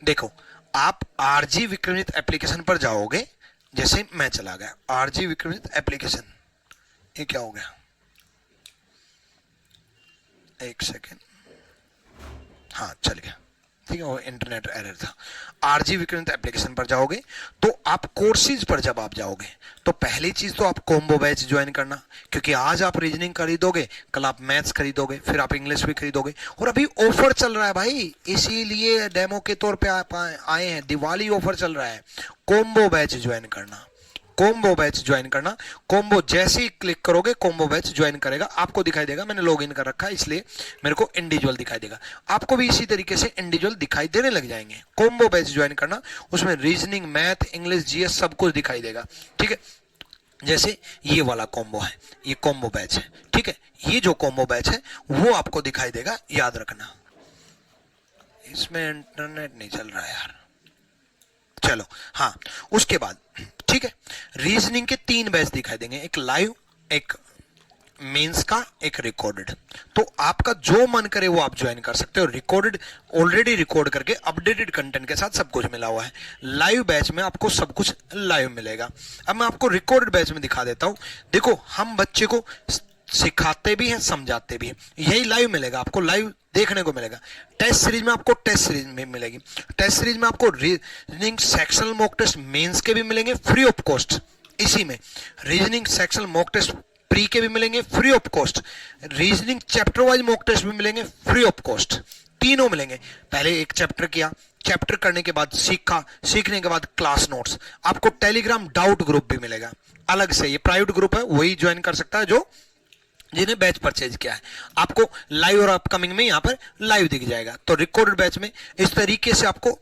देखो आप आरजी विक्रमित एप्लीकेशन पर जाओगे, जैसे मैं चला गया आरजी विक्रमित एप्लीकेशन, ये क्या हो गया, एक सेकेंड, हाँ चल गया, ठीक है, वो इंटरनेट एरर था। आरजी विक्रमित एप्लीकेशन पर जाओगे तो आप कोर्सेज पर जब आप जाओगे तो पहली चीज तो आप कॉम्बो बैच ज्वाइन करना, क्योंकि आज आप रीजनिंग खरीदोगे, कल आप मैथ्स खरीदोगे, फिर आप इंग्लिश भी खरीदोगे, और अभी ऑफर चल रहा है भाई, इसीलिए डेमो के तौर पे आप आए हैं, दिवाली ऑफर चल रहा है। कॉम्बो बैच ज्वाइन करना, कॉम्बो बैच ज्वाइन करना, कॉम्बो जैसे ही क्लिक करोगे कॉम्बो बैच ज्वाइन करेगा, आपको दिखाई देगा, मैंने लॉगिन कर रखा है इसलिए मेरे को इंडिविजुअल दिखाई देगा, आपको भी इसी तरीके से इंडिविजुअल दिखाई देने लग जाएंगे। कॉम्बो बैच ज्वाइन करना, उसमें रीजनिंग, मैथ, इंग्लिश, जीएस सब कुछ दिखाई देगा। ठीक है, जैसे ये वाला कॉम्बो है, ये कॉम्बो बैच है। ठीक है, ये जो कॉम्बो बैच है वो आपको दिखाई देगा, याद रखना। इसमें इंटरनेट नहीं चल रहा है यार, चलो हाँ, उसके बाद ठीक है, रीजनिंग के 3 बैच दिखाई देंगे, एक लाइव, एक मेंस का, एक रिकॉर्डेड। तो आपका जो मन करे वो आप ज्वाइन कर सकते हो। रिकॉर्डेड ऑलरेडी रिकॉर्ड करके अपडेटेड कंटेंट के साथ सब कुछ मिला हुआ है। लाइव बैच में आपको सब कुछ लाइव मिलेगा। अब मैं आपको रिकॉर्डेड बैच में दिखा देता हूं। देखो, हम बच्चे को सिखाते भी हैं, समझाते भी हैं, यही लाइव मिलेगा आपको, लाइव देखने को मिलेगा। टेस्ट सीरीज में आपको टेस्ट सीरीज में मिलेगी, टेस्ट सीरीज में आपको reasoning sectional mock test mains के भी मिलेंगे फ्री ऑफ कॉस्ट। इसी में reasoning sectional mock test pre के भी मिलेंगे free of cost, reasoning chapter wise mock test भी मिलेंगे फ्री ऑफ कॉस्ट, तीनों मिलेंगे। पहले एक चैप्टर किया, चैप्टर करने के बाद सीखा, सीखने के बाद क्लास नोट्स, आपको टेलीग्राम डाउट ग्रुप भी मिलेगा अलग से, ये प्राइवेट ग्रुप है, वही ज्वाइन कर सकता है जो जिन्हें बैच परचेज किया है। आपको लाइव और अपकमिंग में यहां पर लाइव दिख जाएगा। तो रिकॉर्डेड बैच में इस तरीके से आपको,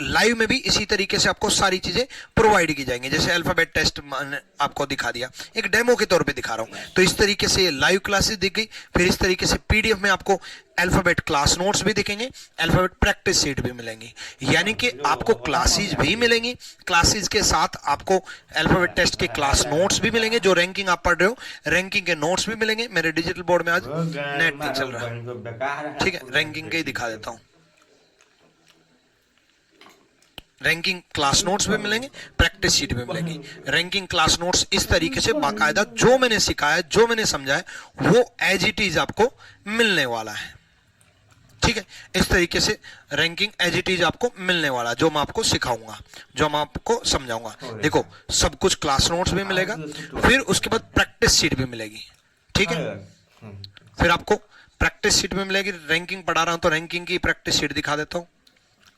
लाइव में भी इसी तरीके से आपको सारी चीजें प्रोवाइड की जाएंगी। जैसे अल्फाबेट टेस्ट आपको दिखा दिया, एक डेमो के तौर पे दिखा रहा हूं, तो इस तरीके से लाइव क्लासेस दिख गई। फिर इस तरीके से पीडीएफ में आपको अल्फाबेट क्लास नोट्स भी दिखेंगे, अल्फाबेट प्रैक्टिस शीट भी मिलेंगी, यानी कि आपको क्लासेस भी मिलेंगी, क्लासेस के साथ आपको अल्फाबेट टेस्ट के क्लास नोट्स भी मिलेंगे, जो रैंकिंग आप पढ़ रहे हो रैंकिंग के नोट्स भी मिलेंगे। मेरे डिजिटल बोर्ड में आज नेट नहीं चल रहा, ठीक है, रैंकिंग के ही दिखा देता हूं। रैंकिंग क्लास नोट्स भी मिलेंगे, प्रैक्टिस शीट भी मिलेगी। रैंकिंग क्लास नोट्स इस तरीके से बाकायदा जो मैंने सिखाया, जो मैंने समझाया, वो एज इट इज आपको मिलने वाला है। ठीक है, इस तरीके से रैंकिंग एज इट इज आपको मिलने वाला, जो मैं आपको सिखाऊंगा, जो मैं आपको समझाऊंगा। देखो, सब कुछ क्लास नोट्स भी मिलेगा, फिर उसके बाद प्रैक्टिस शीट भी मिलेगी। ठीक है, फिर आपको प्रैक्टिस शीट भी मिलेगी। रैंकिंग पढ़ा रहा हूं तो रैंकिंग की प्रैक्टिस शीट दिखा देता हूं।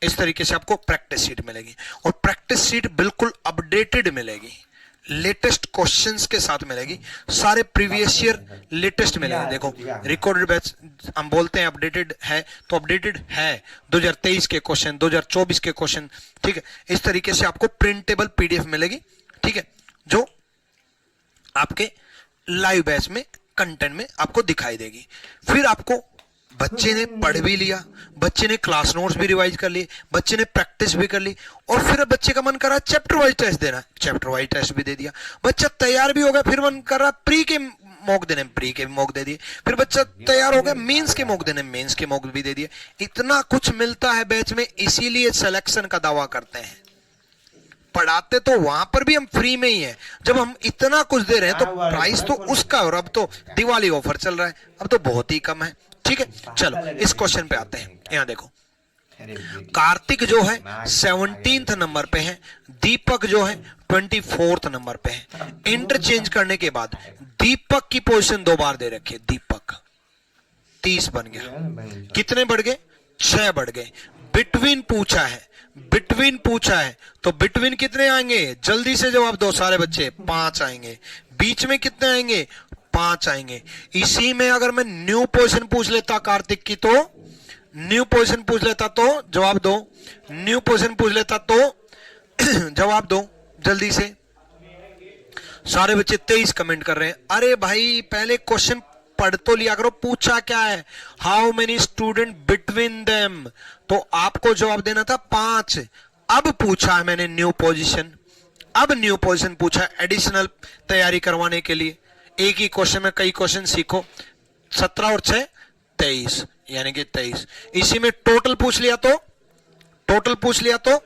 इस तरीके से आपको प्रैक्टिस शीट मिलेगी, और प्रैक्टिस शीट बिल्कुल अपडेटेड मिलेगी, लेटेस्ट क्वेश्चंस के साथ मिलेगी, सारे प्रीवियस ईयर लेटेस्ट मिलेंगे। देखो, रिकॉर्डेड बैच हम बोलते हैं अपडेटेड है, तो अपडेटेड है 2023 के क्वेश्चन, 2024 के क्वेश्चन। ठीक है, इस तरीके से आपको प्रिंटेबल पीडीएफ मिलेगी। ठीक है, जो आपके लाइव बैच में कंटेंट में आपको दिखाई देगी। फिर आपको बच्चे ने पढ़ भी लिया, बच्चे ने क्लास नोट्स भी रिवाइज कर लिए, बच्चे ने प्रैक्टिस भी कर ली, और फिर बच्चे का मन कर रहा चैप्टर वाइज टेस्ट देना, चैप्टर वाइज टेस्ट भी दे दिया। बच्चा तैयार भी हो गया, फिर मन कर रहा प्री के मॉक देने, प्री के मॉक दे दिए। फिर बच्चा तैयार हो गया मेंस के मॉक देने, मेंस के मॉक भी दे दिए। इतना कुछ मिलता है बैच में, इसीलिए सिलेक्शन का दावा करते हैं। पढ़ाते तो वहां पर भी हम फ्री में ही है, जब हम इतना कुछ दे रहे हैं तो प्राइस तो उसका, और अब तो दिवाली ऑफर चल रहा है, अब तो बहुत ही कम है। ठीक है, चलो इस क्वेश्चन पे आते हैं। यहां देखो, कार्तिक जो है 17th नंबर पे है, दीपक जो है 24th नंबर पे है। इंटरचेंज करने के बाद दीपक की पोजीशन 2 बार दे रखी है, दीपक 30 बन गया, कितने बढ़ गए, 6 बढ़ गए। बिटवीन पूछा है, बिटवीन पूछा है तो बिटवीन कितने आएंगे, जल्दी से जवाब दो सारे बच्चे, 5 आएंगे। बीच में कितने आएंगे, 5 आएंगे। इसी में अगर मैं न्यू पोजीशन पूछ लेता कार्तिक की, तो न्यू पोजीशन पूछ लेता तो जवाब दो, न्यू पोजीशन पूछ लेता तो जवाब दो जल्दी से। सारे बच्चे 23 कमेंट कर रहे हैं। अरे भाई, पहले क्वेश्चन पढ़ तो लिया करो। पूछा क्या है, how many student between them, तो आपको जवाब देना था 5। अब पूछा है मैंने न्यू पोजीशन, अब न्यू पोजीशन पूछा एडिशनल तैयारी करवाने के लिए। एक ही क्वेश्चन में कई क्वेश्चन सीखो। 17 और 6 23, यानी कि 23। इसी में टोटल पूछ लिया तो, टोटल पूछ लिया तो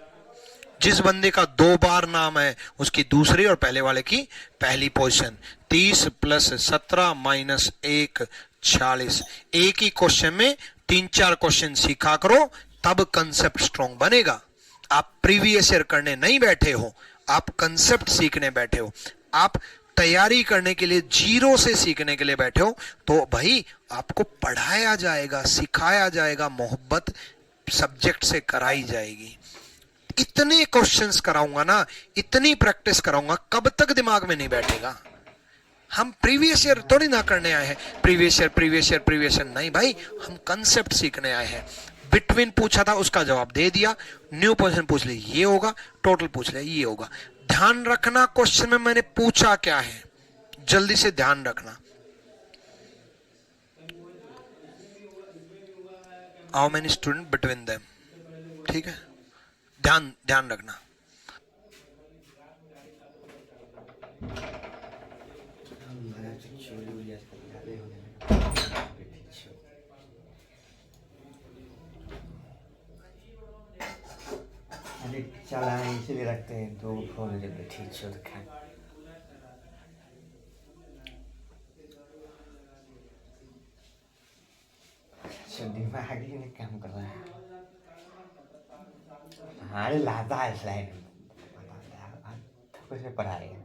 जिस बंदे का 2 बार नाम है उसकी दूसरी और पहले वाले की पहली पोजीशन। 30 plus 17 minus 1 40। एक ही क्वेश्चन में 3-4 क्वेश्चन सीखा करो, तब कंसेप्ट स्ट्रॉन्ग बनेगा। आप प्रीवियस ईयर करने नहीं बैठे हो, आप कंसेप्ट सीखने बैठे हो, आप तैयारी करने के लिए जीरो से सीखने के लिए बैठे हो, तो भाई आपको पढ़ाया जाएगा, सिखाया जाएगा, मोहब्बत सब्जेक्ट से कराई जाएगी। इतने क्वेश्चंस कराऊंगा ना, इतनी प्रैक्टिस कराऊंगा, कब तक दिमाग में नहीं बैठेगा। हम प्रीवियस ईयर थोड़ी ना करने आए हैं, previous year previous year previous year नहीं भाई, हम कंसेप्ट सीखने आए हैं। बिटवीन पूछा था, उसका जवाब दे दिया। न्यू पोजीशन पूछ ले, ये होगा। टोटल पूछ ले, ये होगा। ध्यान रखना क्वेश्चन में मैंने पूछा क्या है, जल्दी से ध्यान रखना। How many student between them, ठीक है, ध्यान रखना। अरे चला है इसीलिए रखते हैं, तो फोन जब ठीक छो तो खा दिमाग ही नहीं काम कर रहा है। हाँ लाता है स्लाइड कुछ में पढ़ाएगा।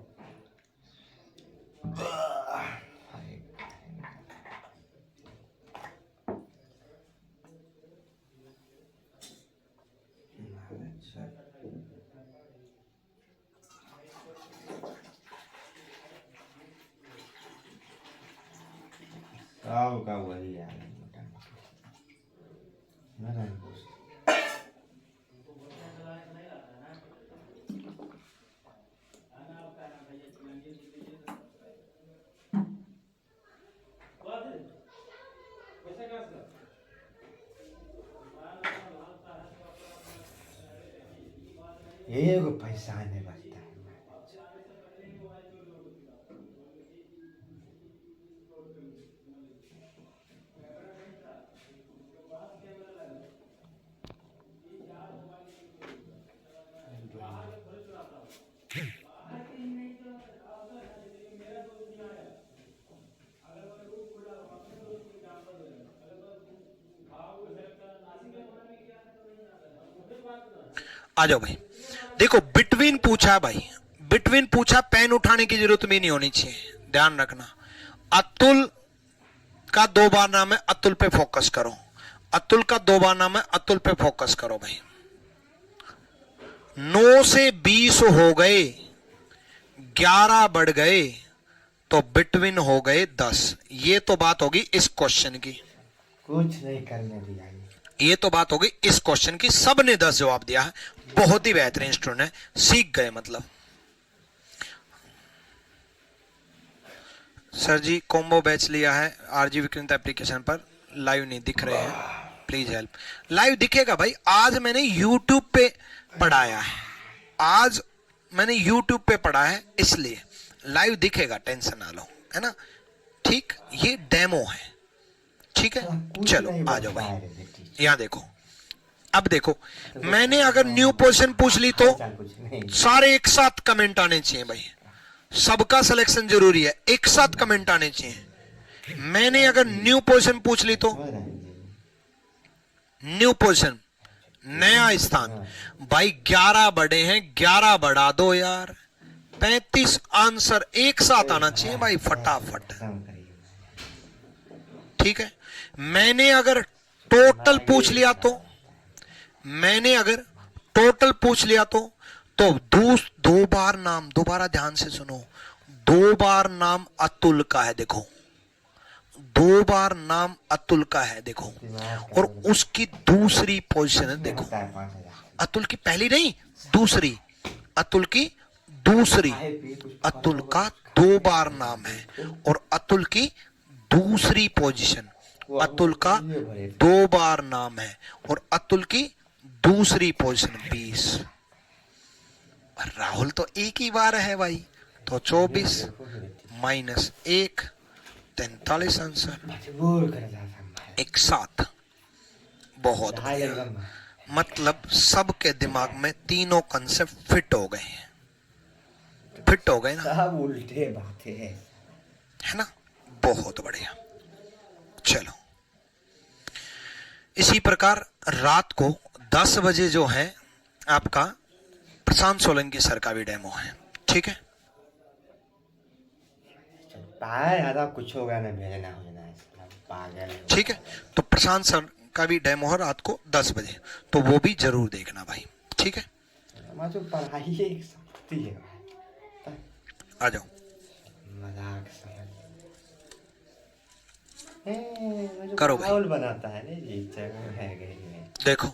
का वही यार ये को पैसा नहीं बचता है। आ जाओ भाई, देखो बिटवीन पूछा भाई, बिटवीन पूछा, पेन उठाने की जरूरत भी नहीं होनी चाहिए, ध्यान रखना। अतुल का 2 बार नाम है, अतुल पे फोकस करो। अतुल का 2 बार नाम है, अतुल पे फोकस करो भाई। 9 से 20 हो गए, 11 बढ़ गए, तो बिटवीन हो गए 10। ये तो बात होगी इस क्वेश्चन की, कुछ नहीं करने दिया। ये तो बात होगी इस क्वेश्चन की। सबने 10 जवाब दिया है, बहुत ही बेहतरीन स्टूडेंट है, सीख गए मतलब। सर जी कॉम्बो बैच लिया है आरजी विक्रांत एप्लीकेशन पर, लाइव नहीं दिख रहे हैं, प्लीज हेल्प। लाइव दिखेगा भाई, आज मैंने यूट्यूब पे पढ़ाया है, आज मैंने यूट्यूब पे पढ़ा है, इसलिए लाइव दिखेगा, टेंशन ना लो, है ना। ठीक, ये डेमो है, ठीक है। चलो आ जाओ भाई, यहां देखो। अब देखो, मैंने अगर न्यू पोजीशन पूछ ली तो सारे एक साथ कमेंट आने चाहिए भाई, सबका सिलेक्शन जरूरी है, एक साथ कमेंट आने चाहिए। मैंने अगर न्यू पोजीशन पूछ ली तो न्यू पोजीशन, नया स्थान भाई, 11 बढ़े हैं, 11 बढ़ा दो यार, 35 आंसर एक साथ आना चाहिए भाई, फटाफट, ठीक है। मैंने अगर टोटल पूछ लिया तो, मैंने अगर टोटल पूछ लिया तो 2 बार नाम, दोबारा ध्यान से सुनो, 2 बार नाम अतुल का है, देखो 2 बार नाम अतुल का है, देखो, और उसकी दूसरी पोजीशन है, देखो, अतुल की पहली नहीं दूसरी, अतुल की दूसरी, अतुल का 2 बार नाम है और अतुल की दूसरी पोजीशन, अतुल का 2 बार नाम है और अतुल की दूसरी पोजीशन 20। राहुल तो एक ही बार है भाई, तो 24 माइनस 1 43 आंसर एक साथ। बहुत बढ़िया, मतलब सबके दिमाग में तीनों कंसेप्ट फिट हो गए, फिट हो गए ना, सब उल्टे बातें हैं, है ना। बहुत बढ़िया। चलो इसी प्रकार रात को 10 बजे जो है आपका प्रशांत सोलंकी सर का भी डेमो है, ठीक है। कुछ होगा ना, भेजना पागल, ठीक है, तो प्रशांत सर का भी डेमो है रात को 10 बजे, तो वो भी जरूर देखना भाई, ठीक है। तो पढ़ाई एक शक्ति है, आ जाओ, मजाक करो भाई। बनाता है जी, देखो,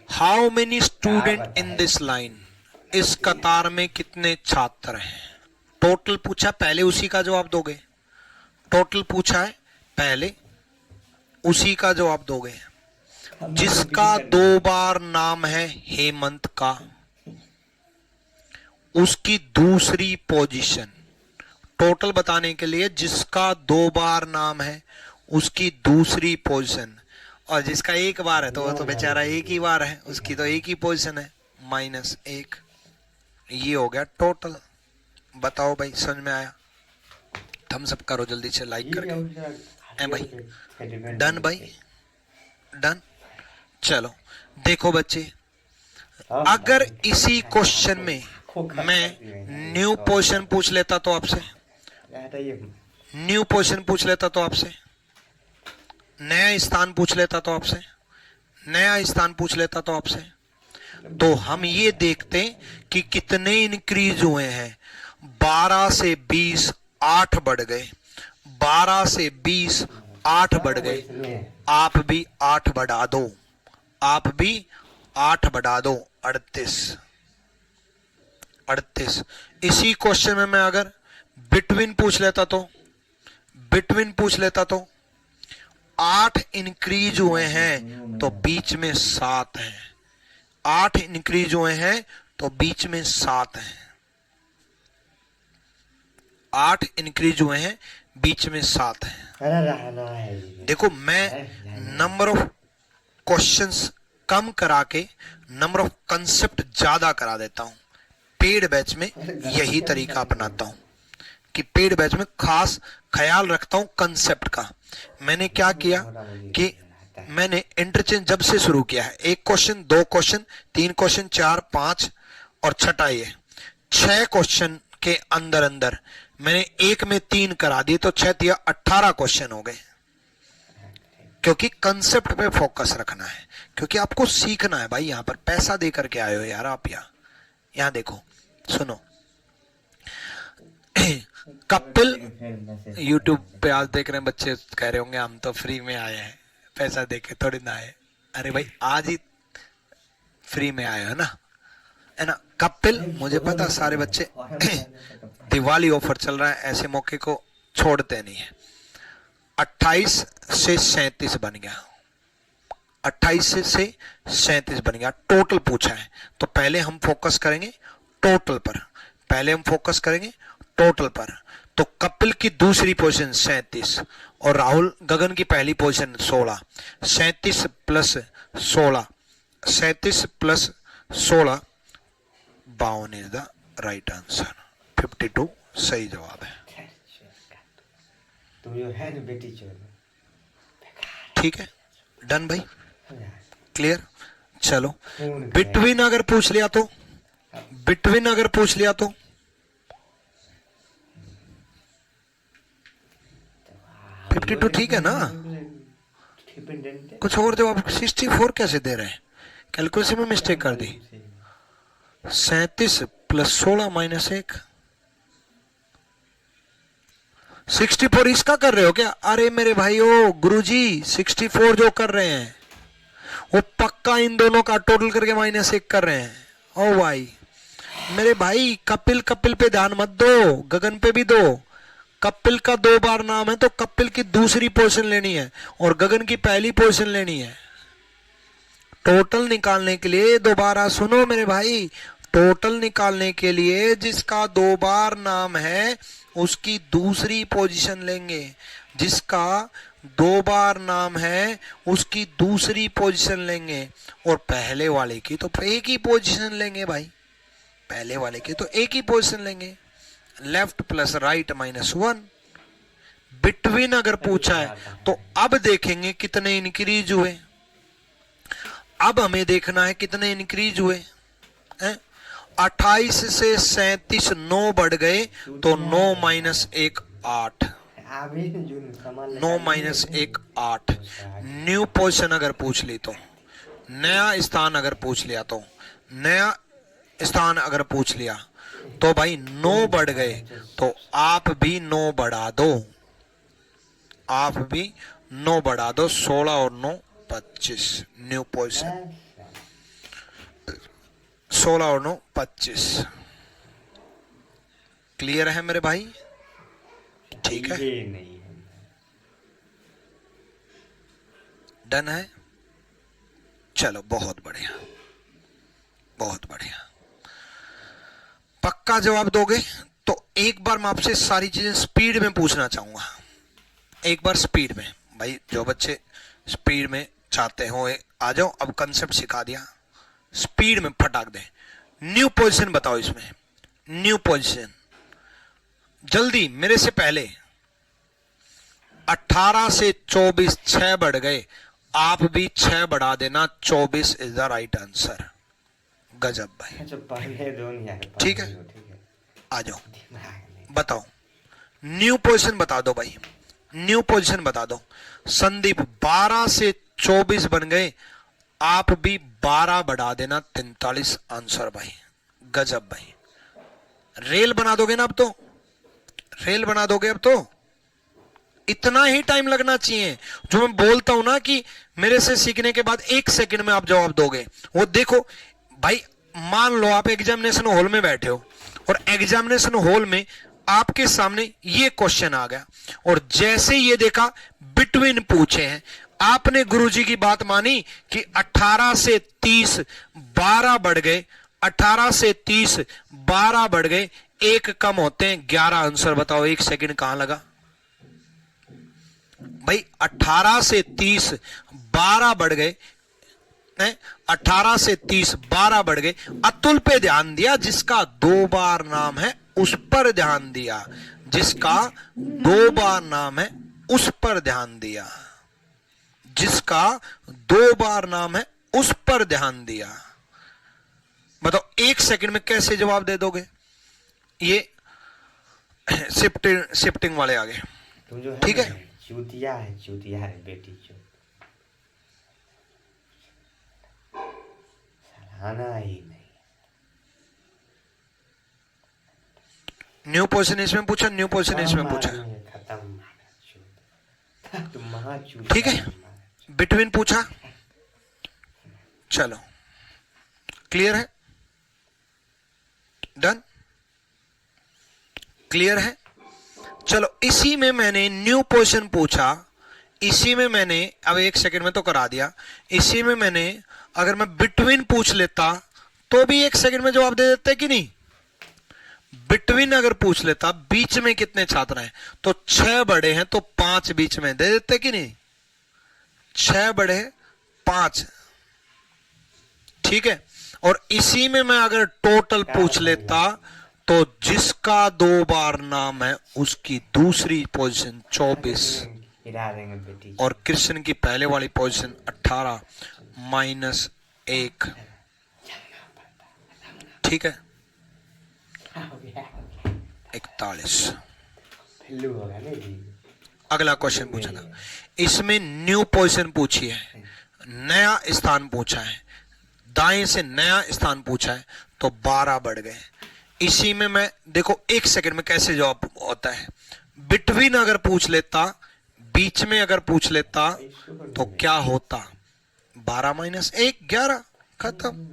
how many student in this line, इस कतार में कितने छात्र हैं। टोटल पूछा, पहले उसी का जवाब दोगे। टोटल पूछा है, पहले उसी का जवाब दोगे। जिसका 2 बार नाम है हेमंत का, उसकी दूसरी पोजीशन। टोटल बताने के लिए जिसका 2 बार नाम है उसकी दूसरी पोजीशन, और जिसका 1 बार है तो वो तो बेचारा 1 ही बार है, उसकी तो 1 ही पोजीशन है, माइनस 1। ये हो गया टोटल। बताओ भाई, समझ में आया? थम्स अप करो जल्दी से लाइक करके। ए भाई, डन भाई, डन। चलो देखो बच्चे, अगर इसी क्वेश्चन में मैं न्यू पोजीशन पूछ लेता तो आपसे, न्यू पोजीशन पूछ लेता तो आपसे, नया स्थान पूछ लेता तो आपसे, नया स्थान पूछ लेता तो आपसे, तो हम ये देखते कि कितने इंक्रीज हुए हैं। 12 से 20 8 बढ़ गए, 12 से 20 8 बढ़ गए। आप भी 8 बढ़ा दो, आप भी 8 बढ़ा दो, 38। इसी क्वेश्चन में मैं अगर बिटवीन पूछ लेता तो, बिटवीन पूछ लेता तो 8 इंक्रीज हुए हैं तो बीच में 7 हैं, 8 इंक्रीज हुए हैं तो बीच में 7 हैं, 8 इंक्रीज हुए हैं बीच में 7 हैं। देखो, मैं नंबर ऑफ क्वेश्चंस कम करा के नंबर ऑफ कंसेप्ट ज्यादा करा देता हूं। पेड बैच में यही तरीका अपनाता हूं कि पेड बैच में खास ख्याल रखता हूं कंसेप्ट का। मैंने क्या किया कि मैंने इंटरचेंज जब से शुरू किया है, 1 क्वेश्चन, 2 क्वेश्चन, 3 क्वेश्चन, 4, 5 और छठा ये 6 क्वेश्चन के अंदर अंदर मैंने एक में 3 करा दिए, तो 6 या 18 क्वेश्चन हो गए। क्योंकि कंसेप्ट पे फोकस रखना है, क्योंकि आपको सीखना है भाई। यहां पर पैसा दे करके आए हो यार आप। यहां देखो, सुनो, कपिल YouTube पे आज देख रहे हैं बच्चे, कह रहे होंगे हम तो फ्री में आए हैं, पैसा देके थोड़ी ना आए। अरे भाई, आज ही फ्री में आए हो ना, है ना। कपिल, मुझे पता सारे बच्चे दिवाली ऑफर चल रहा है, ऐसे मौके को छोड़ते नहीं है। 28 से 37 बन गया, 28 से 37 बन गया। टोटल पूछा है तो पहले हम फोकस करेंगे टोटल पर, पहले हम फोकस करेंगे टोटल पर। तो कपिल की दूसरी पोजीशन 37 और राहुल गगन की पहली position 16। 37 plus 16, 37 plus 16 52 is the right answer. 52 सही जवाब है। ठीक है, डन भाई, क्लियर। चलो, बिटवीन अगर पूछ लिया तो, बिटवीन अगर पूछ लिया तो 52 ठीक है ना। कुछ और जवाब 64 कैसे दे रहे हैं, कैलकुलेशन में मिस्टेक कर दी। 37 प्लस 16 माइनस 1, 64 इसका कर रहे हो क्या? अरे मेरे भाई, ओ गुरुजी, 64 जो कर रहे हैं वो पक्का इन दोनों का टोटल करके माइनस 1 कर रहे हैं। ओ भाई मेरे भाई, कपिल पे ध्यान मत दो, गगन पे भी दो। कपिल का 2 बार नाम है तो कपिल की दूसरी पोजीशन लेनी है और गगन की पहली पोजीशन लेनी है। टोटल निकालने के लिए दोबारा सुनो मेरे भाई, टोटल निकालने के लिए जिसका 2 बार नाम है उसकी दूसरी पोजीशन लेंगे, जिसका 2 बार नाम है उसकी दूसरी पोजीशन लेंगे और पहले वाले की तो एक ही पोजीशन लेंगे भाई, पहले वाले की तो एक ही पोजीशन लेंगे। Left plus right -1। बिटवीन अगर पूछा है तो अब देखेंगे कितने इंक्रीज हुए, अब हमें देखना है कितने इंक्रीज हुए हैं। 28 से 37 9 बढ़ गए तो 9 - 1 8, 9 - 1 8। न्यू पोजीशन अगर पूछ ली तो, नया स्थान अगर पूछ लिया तो, नया स्थान अगर पूछ लिया तो भाई 9 बढ़ गए तो आप भी 9 बढ़ा दो, आप भी 9 बढ़ा दो। 16 और 9 25। न्यू पोजीशन 16 और 9 25। क्लियर है मेरे भाई? ठीक है, डन है। चलो बहुत बढ़िया, बहुत बढ़िया। पक्का जवाब दोगे तो एक बार मैं आपसे सारी चीजें स्पीड में पूछना चाहूंगा, एक बार स्पीड में। भाई जो बच्चे स्पीड में चाहते हो आ जाओ, अब कंसेप्ट सिखा दिया, स्पीड में फटाक दे। न्यू पोजीशन बताओ इसमें, न्यू पोजीशन जल्दी मेरे से पहले। 18 से 24 6 बढ़ गए, आप भी 6 बढ़ा देना, 24 इज द राइट आंसर। गजब भाई, ठीक है, आ जाओ बताओ। न्यू पोजीशन बता दो भाई, न्यू पोजीशन बता दो। संदीप 12 से 24 बन गए, आप भी 12 बढ़ा देना, 43 आंसर भाई। गजब भाई, रेल बना दोगे ना अब तो, रेल बना दोगे अब तो। इतना ही टाइम लगना चाहिए जो मैं बोलता हूं ना कि मेरे से सीखने के बाद 1 सेकंड में आप जवाब दोगे। वो देखो भाई, मान लो आप एग्जामिनेशन हॉल में बैठे हो और एग्जामिनेशन हॉल में आपके सामने ये क्वेश्चन आ गया और जैसे ये देखा बिटवीन पूछे हैं, आपने गुरुजी की बात मानी कि 18 से 30 12 बढ़ गए, 18 से 30 12 बढ़ गए, एक कम होते हैं 11 आंसर। बताओ 1 सेकंड कहां लगा भाई? 18 से 30 12 बढ़ गए, 18 से 30 12 बढ़ गए। अतुल पे ध्यान दिया, जिसका 2 बार नाम है उस पर ध्यान दिया, जिसका 2 बार नाम है उस पर ध्यान दिया, जिसका 2 बार नाम है उस पर ध्यान दिया। बताओ 1 सेकंड में कैसे जवाब दे दोगे? ये शिफ्टिंग वाले आ गए, ठीक है। चूतिया है बेटी जो सलाना ही नहीं। न्यू पोजीशन इसमें पूछा, न्यू पोजीशन इसमें पूछा, खत्म। ठीक है। बिटवीन पूछा, चलो क्लियर है, डन, क्लियर है। चलो इसी में मैंने न्यू पोजीशन पूछा, इसी में मैंने अब 1 सेकंड में तो करा दिया, इसी में मैंने अगर मैं बिटवीन पूछ लेता तो भी 1 सेकंड में जवाब दे देते कि नहीं? बिटवीन अगर पूछ लेता, बीच में कितने छात्र हैं तो 6 बड़े हैं तो 5 बीच में दे देते कि नहीं? 6 बड़े 5, ठीक है। और इसी में मैं अगर टोटल पूछ लेता तो जिसका 2 बार नाम है उसकी दूसरी पोजीशन 24 और कृष्ण की पहले वाली पोजीशन 18 - 1, ठीक है, 41। अगला क्वेश्चन पूछा था, इसमें न्यू पोजीशन पूछी है, नया स्थान पूछा है, दाएं से नया स्थान पूछा है तो 12 बढ़ गए। इसी में मैं देखो 1 सेकंड में कैसे जवाब होता है। बिटवीन अगर पूछ लेता, बीच में अगर पूछ लेता तो क्या होता? 12 - 1 11, खत्म।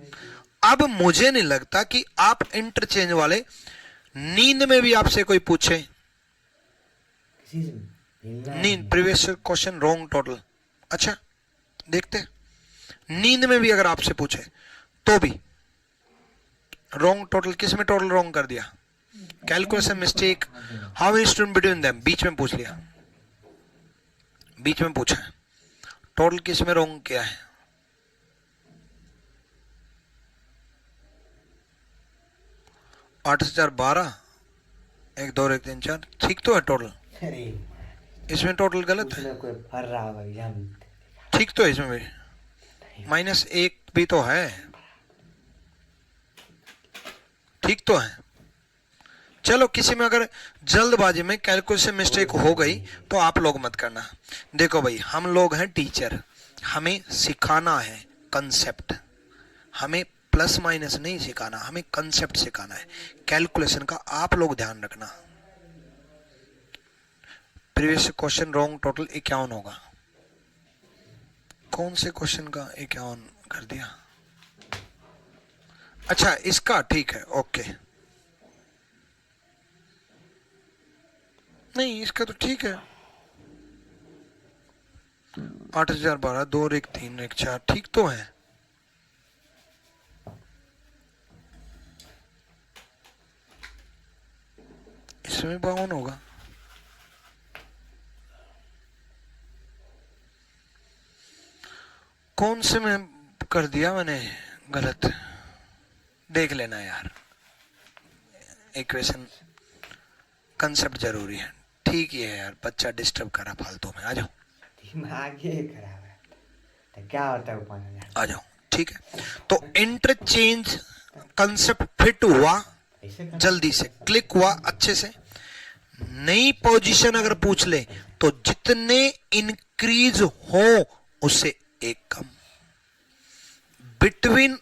अब मुझे नहीं लगता कि आप इंटरचेंज वाले नींद में भी आपसे कोई पूछे चीज मिलना नींद, प्रीवियस क्वेश्चन रॉन्ग टोटल। अच्छा देखते, नींद में भी अगर आपसे पूछे तो भी रॉन्ग टोटल, किस में टोटल रॉन्ग कर दिया? Calculation mistake, how many student between them, बीच में पूछ लिया, बीच में पूछा है, टोटल किस में रॉन्ग किया है? आठ से 4 12, 1 2 1 3 4, ठीक तो है टोटल? अरे इसमें टोटल गलत है, उसमें कोई फर रहा होगा एग्जाम। ठीक तो है इसमें भी, -1 भी तो है, ठीक तो है। चलो किसी में अगर जल्दबाजी में कैलकुलेशन मिस्टेक हो गई तो आप लोग मत करना। देखो भाई, हम लोग हैं टीचर, हमें सिखाना है कंसेप्ट, हमें प्लस माइनस नहीं सिखाना, हमें कंसेप्ट सिखाना है। कैलकुलेशन का आप लोग ध्यान रखना। प्रीवियस क्वेश्चन रॉन्ग टोटल 51 होगा। कौन से क्वेश्चन का 51 कर दिया? अच्छा इसका ठीक है, ओके, नहीं इसका तो ठीक है, 8012 2 1 3 1 4, ठीक तो है। इसमें 52 होगा। कौन से में कर दिया मैंने गलत, देख लेना यार। इक्वेशन कंसेप्ट जरूरी है, ठीक ही है यार, बच्चा डिस्टर्ब करा फालतू में। आ जाओ, दिमाग ही खराब है तो क्या होता है ऊपर? आ जाओ, ठीक है। तो इंटरचेंज कंसेप्ट फिट हुआ, जल्दी से क्लिक हुआ अच्छे से। नई पोजीशन अगर पूछ ले तो जितने इंक्रीज हो उससे एक कम, बिटवीन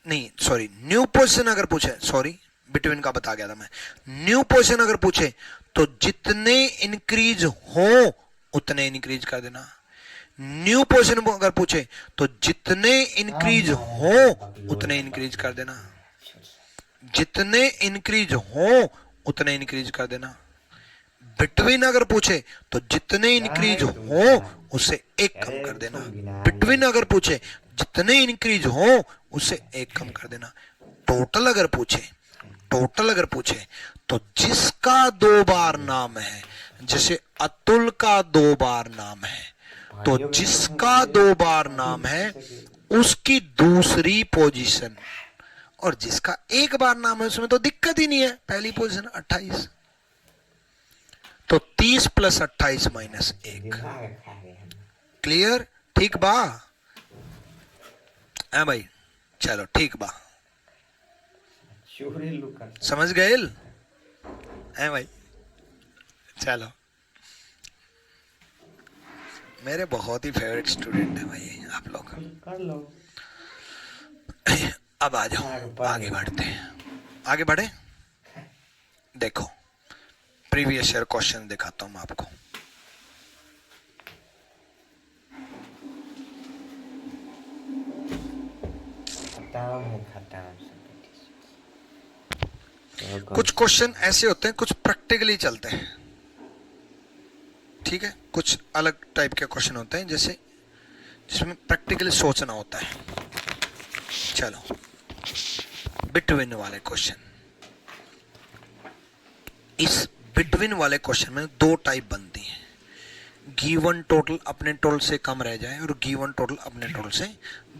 नहीं सॉरी न्यू पोजीशन अगर पूछे, सॉरी बिटवीन का बता गया था मैं, न्यू पोजीशन अगर पूछे तो जितने इंक्रीज हो उतने इंक्रीज कर देना। न्यू पोजीशन अगर पूछे तो जितने इंक्रीज हो उतने इंक्रीज कर देना, जितने इंक्रीज हो उतने इंक्रीज कर देना। बिटवीन अगर पूछे तो जितने इंक्रीज हो उससे एक कम कर देना। बिटवीन अगर पूछे जितने इंक्रीज हो उससे एक कम कर देना। टोटल अगर पूछे, टोटल अगर पूछे तो जिसका 2 बार नाम है, जैसे अतुल का 2 बार नाम है, तो जिसका 2 बार नाम है उसकी दूसरी पोजीशन, और जिसका 1 बार नाम है उसमें तो दिक्कत ही नहीं है, पहली पोजीशन 28, तो 30 + 28 - 1। क्लियर? ठीक बा है भाई? चलो ठीक बा, समझ गए है भाई? चलो, मेरे बहुत ही फेवरेट स्टूडेंट है भाई आप लोग। कर लो। अब आ जाओ, आगे बढ़ते हैं, आगे बढ़े। देखो प्रीवियस ईयर क्वेश्चन दिखाता हूं मैं आपको। कुछ क्वेश्चन ऐसे होते हैं, कुछ प्रैक्टिकली चलते हैं, ठीक है। कुछ अलग टाइप के क्वेश्चन होते हैं जैसे जिसमें प्रैक्टिकली सोचना होता है। चलो बिटवीन वाले क्वेश्चन, इस बिटवीन वाले क्वेश्चन में 2 टाइप बनती हैं। गिवन टोटल अपने टोटल से कम रह जाए और गिवन टोटल अपने टोटल से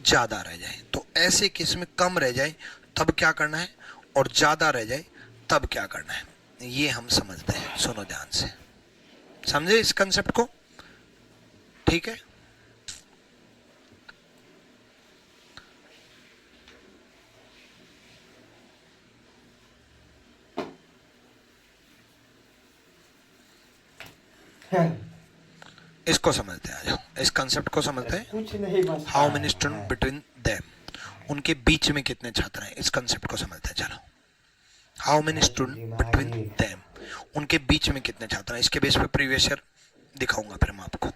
ज्यादा रह जाए। तो ऐसे केस में कम रह जाए तब क्या करना है और ज्यादा रह जाए तब क्या करना है, ये हम समझते हैं। सुनो ध्यान से, समझे इस कंसेप्ट को? ठीक है। इसको समझते हैं, आ जाओ, इस कंसेप्ट को समझते हैं। कुछ नहीं, बस how many student between them, उनके बीच में कितने छात्र हैं, इस कंसेप्ट को समझते हैं। चलो, how many student between them, उनके बीच में कितने छात्र हैं। इसके बेस पे प्रीवियस ईयर दिखाऊंगा फिर मैं आपको।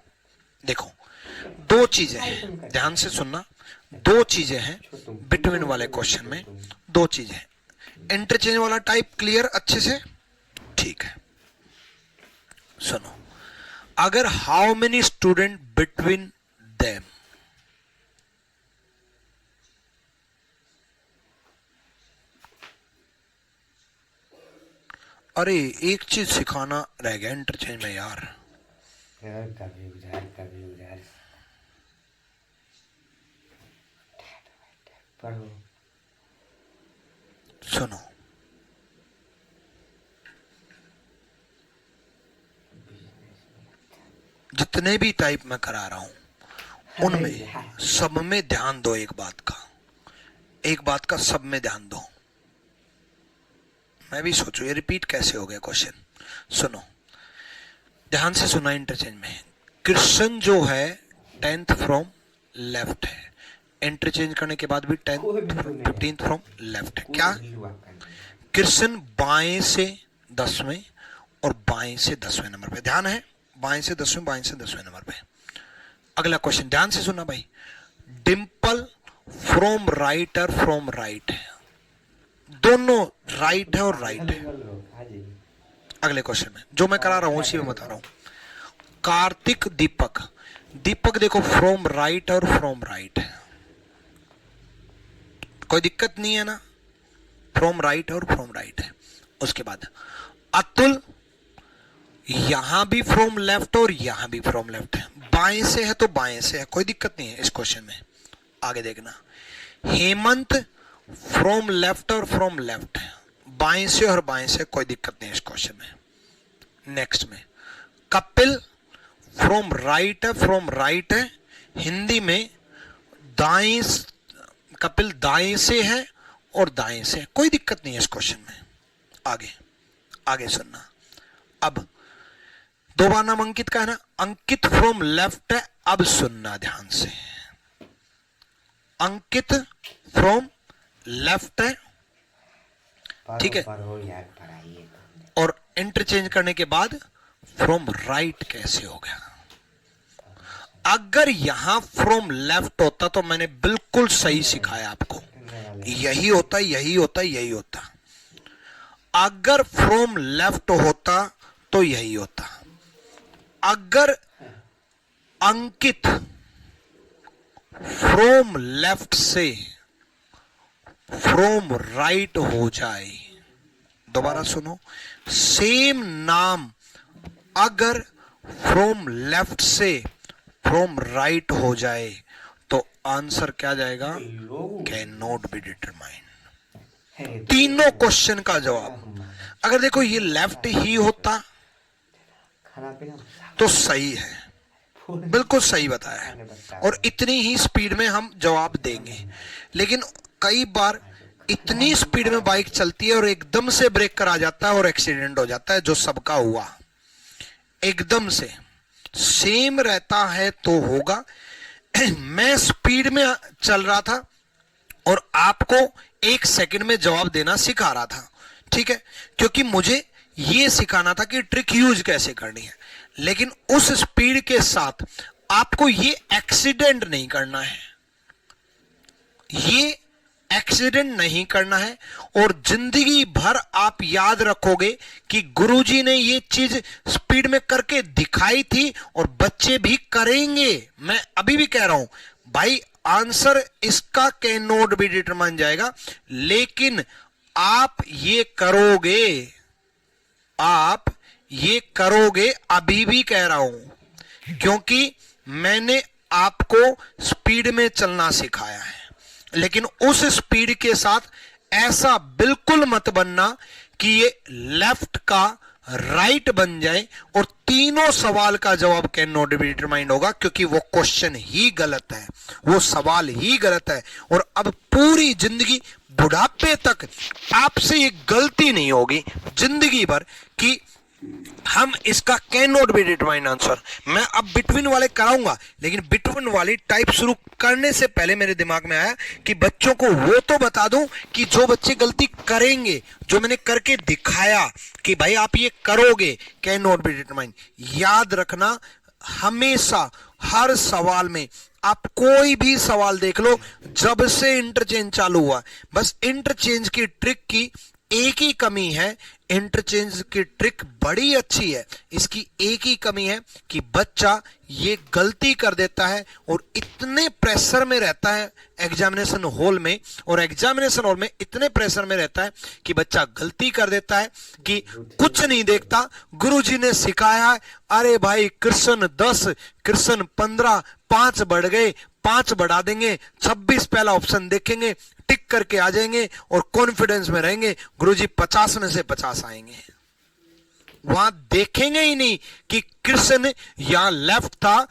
देखो 2 चीजें हैं, ध्यान से सुनना, 2 चीजें हैं बिटवीन वाले क्वेश्चन में, 2 चीजें हैं। इंटरचेंज वाला टाइप क्लियर अच्छे से? ठीक है, सुनो अगर how many student between them, अरे एक चीज सिखाना रह गया इंटरचेंज में यार। कभी उधर पढ़ो। सुनो, जितने भी टाइप में करा रहा हूं उनमें सब में ध्यान दो। एक बात का सब में ध्यान दो। मैं भी सोचू ये रिपीट कैसे हो गया क्वेश्चन। सुनो, ध्यान से सुना। इंटरचेंज में कृष्ण जो है 10th फ्रॉम लेफ्ट है, इंटरचेंज करने के बाद भी 15th फ्रॉम लेफ्ट है। क्या कृष्ण बाएं से 10वें और बाएं से 10वें नंबर पे, ध्यान है, बाएं से 10वें, बाएं से 10वें नंबर पे। अगला क्वेश्चन ध्यान से सुना भाई। डिंपल फ्रॉम राइट और फ्रॉम राइट है, दोनों राइट है और राइट है। अगले क्वेश्चन में जो मैं करा रहा हूं उसी में बता रहा हूं। कार्तिक दीपक, दीपक देखो फ्रॉम राइट और फ्रॉम राइट है, कोई दिक्कत नहीं है ना, फ्रॉम राइट और फ्रॉम राइट है। उसके बाद अतुल यहां भी फ्रॉम लेफ्ट और यहां भी फ्रॉम लेफ्ट है, बाएं से है तो बाएं से है, कोई दिक्कत नहीं है इस क्वेश्चन में। आगे देखना, हेमंत फ्रॉम लेफ्ट और फ्रॉम लेफ्ट है, बाएं से और बाएं से, कोई दिक्कत नहीं है इस क्वेश्चन में। नेक्स्ट में कपिल फ्रॉम राइट है, फ्रॉम राइट है, हिंदी में दाएं, कपिल दाएं से है और दाएं से है, कोई दिक्कत नहीं है इस क्वेश्चन में। आगे सुनना। अब दो बार नाम अंकित का है ना, अंकित फ्रॉम लेफ्ट है। अब सुनना ध्यान से, अंकित फ्रॉम लेफ्ट है, ठीक है, और इंटरचेंज करने के बाद फ्रॉम राइट कैसे हो गया। अगर यहां फ्रॉम लेफ्ट होता तो मैंने बिल्कुल सही सिखाया आपको, यही होता, यही होता, यही होता। अगर फ्रॉम लेफ्ट होता तो यही होता। अगर अंकित फ्रॉम लेफ्ट से फ्रॉम राइट हो जाए, दोबारा सुनो, सेम नाम अगर फ्रॉम लेफ्ट से फ्रॉम राइट हो जाए तो आंसर क्या जाएगा, कैन नॉट बी डिटरमाइंड। तीनों क्वेश्चन का जवाब। अगर देखो ये लेफ्ट ही होता तो सही है, बिल्कुल सही बताया है, और इतनी ही स्पीड में हम जवाब देंगे। लेकिन कई बार इतनी स्पीड में बाइक चलती है और एकदम से ब्रेक करा जाता है और एक्सीडेंट हो जाता है, जो सबका हुआ। एकदम से सेम रहता है तो होगा। मैं स्पीड में चल रहा था और आपको 1 सेकंड में जवाब देना सिखा रहा था, ठीक है, क्योंकि मुझे यह सिखाना था कि ट्रिक यूज कैसे करनी है। लेकिन उस स्पीड के साथ आपको ये एक्सीडेंट नहीं करना है, ये एक्सीडेंट नहीं करना है, और जिंदगी भर आप याद रखोगे कि गुरुजी ने ये चीज स्पीड में करके दिखाई थी और बच्चे भी करेंगे। मैं अभी भी कह रहा हूं भाई, आंसर इसका कैन नॉट बी डिटरमाइन जाएगा, लेकिन आप ये करोगे, आप ये करोगे, अभी भी कह रहा हूं, क्योंकि मैंने आपको स्पीड में चलना सिखाया है। लेकिन उस स्पीड के साथ ऐसा बिल्कुल मत बनना कि ये लेफ्ट का राइट बन जाए और तीनों सवाल का जवाब कैन नॉट बी डिटरमाइंड होगा, क्योंकि वो क्वेश्चन ही गलत है, वो सवाल ही गलत है। और अब पूरी जिंदगी बुढ़ापे तक आपसे ये गलती नहीं होगी जिंदगी भर कि हम इसका can not be determined answer. मैं अब बिटवीन वाले कराऊंगा, लेकिन बिटवीन वाली टाइप शुरू करने से पहले मेरे दिमाग में आया कि बच्चों को वो तो बता दूं कि जो बच्चे गलती करेंगे, जो मैंने करके दिखाया कि भाई आप ये करोगे, कैन नॉट बी डिटरमाइंड। याद रखना, हमेशा हर सवाल में, आप कोई भी सवाल देख लो, जब से इंटरचेंज चालू हुआ, बस इंटरचेंज की ट्रिक की एक ही कमी है, इंटरचेंज की ट्रिक बड़ी अच्छी है, इसकी एक ही कमी है कि बच्चा ये गलती कर देता है और इतने प्रेशर में रहता है एग्जामिनेशन हॉल में, और एग्जामिनेशन हॉल में इतने प्रेशर में रहता है कि बच्चा गलती कर देता है कि कुछ नहीं देखता। गुरुजी ने सिखाया है, अरे भाई कृष्ण 10, कृष्ण 15, 5 बढ़ गए, 5 बढ़ा देंगे, 26 पहला ऑप्शन देखेंगे, टिक करके आ जाएंगे और कॉन्फिडेंस में रहेंगे, गुरुजी 50 में से 50 आएंगे। वहां देखेंगे ही नहीं कि कृष्ण यहां लेफ्ट था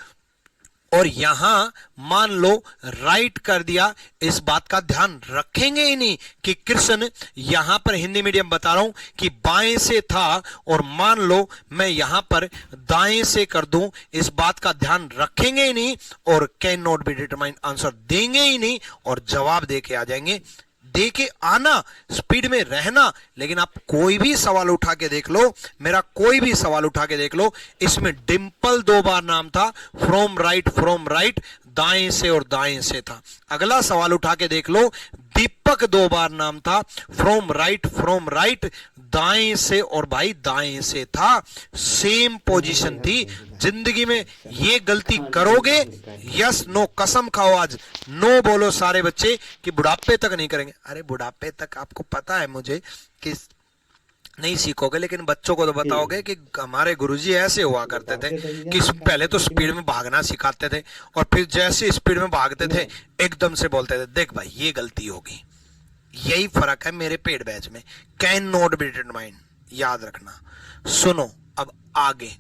और यहां मान लो राइट कर दिया, इस बात का ध्यान रखेंगे ही नहीं कि कृष्ण यहां पर, हिंदी मीडियम बता रहा हूं, कि बाएं से था और मान लो मैं यहां पर दाएं से कर दूं, इस बात का ध्यान रखेंगे ही नहीं और can not be determined answer देंगे ही नहीं और जवाब दे के आ जाएंगे। दे के आना, स्पीड में रहना, लेकिन आप कोई भी सवाल उठा के देख लो, मेरा कोई भी सवाल उठा के देख लो, इसमें डिंपल 2 बार नाम था, फ्रॉम राइट, दाएं से और दाएं से था। अगला सवाल उठा के देख लो, दीपक 2 बार नाम था, फ्रॉम राइट, दाएं से और भाई दाएं से था, सेम पोजीशन थी। जिंदगी में ये गलती करोगे, यस नो, कसम खाओ आज, नो बोलो सारे बच्चे कि बुढ़ापे तक नहीं करेंगे। अरे बुढ़ापे तक आपको पता है मुझे कि नहीं सीखोगे, लेकिन बच्चों को तो बताओगे कि हमारे गुरुजी ऐसे हुआ करते थे कि पहले तो स्पीड में भागना सिखाते थे और फिर जैसे स्पीड में भागते थे एकदम से बोलते थे, देख भाई ये गलती होगी। यही फर्क है मेरे पेड बैच में, कैन नॉट बी डिटरमाइंड, याद रखना। सुनो अब आगे,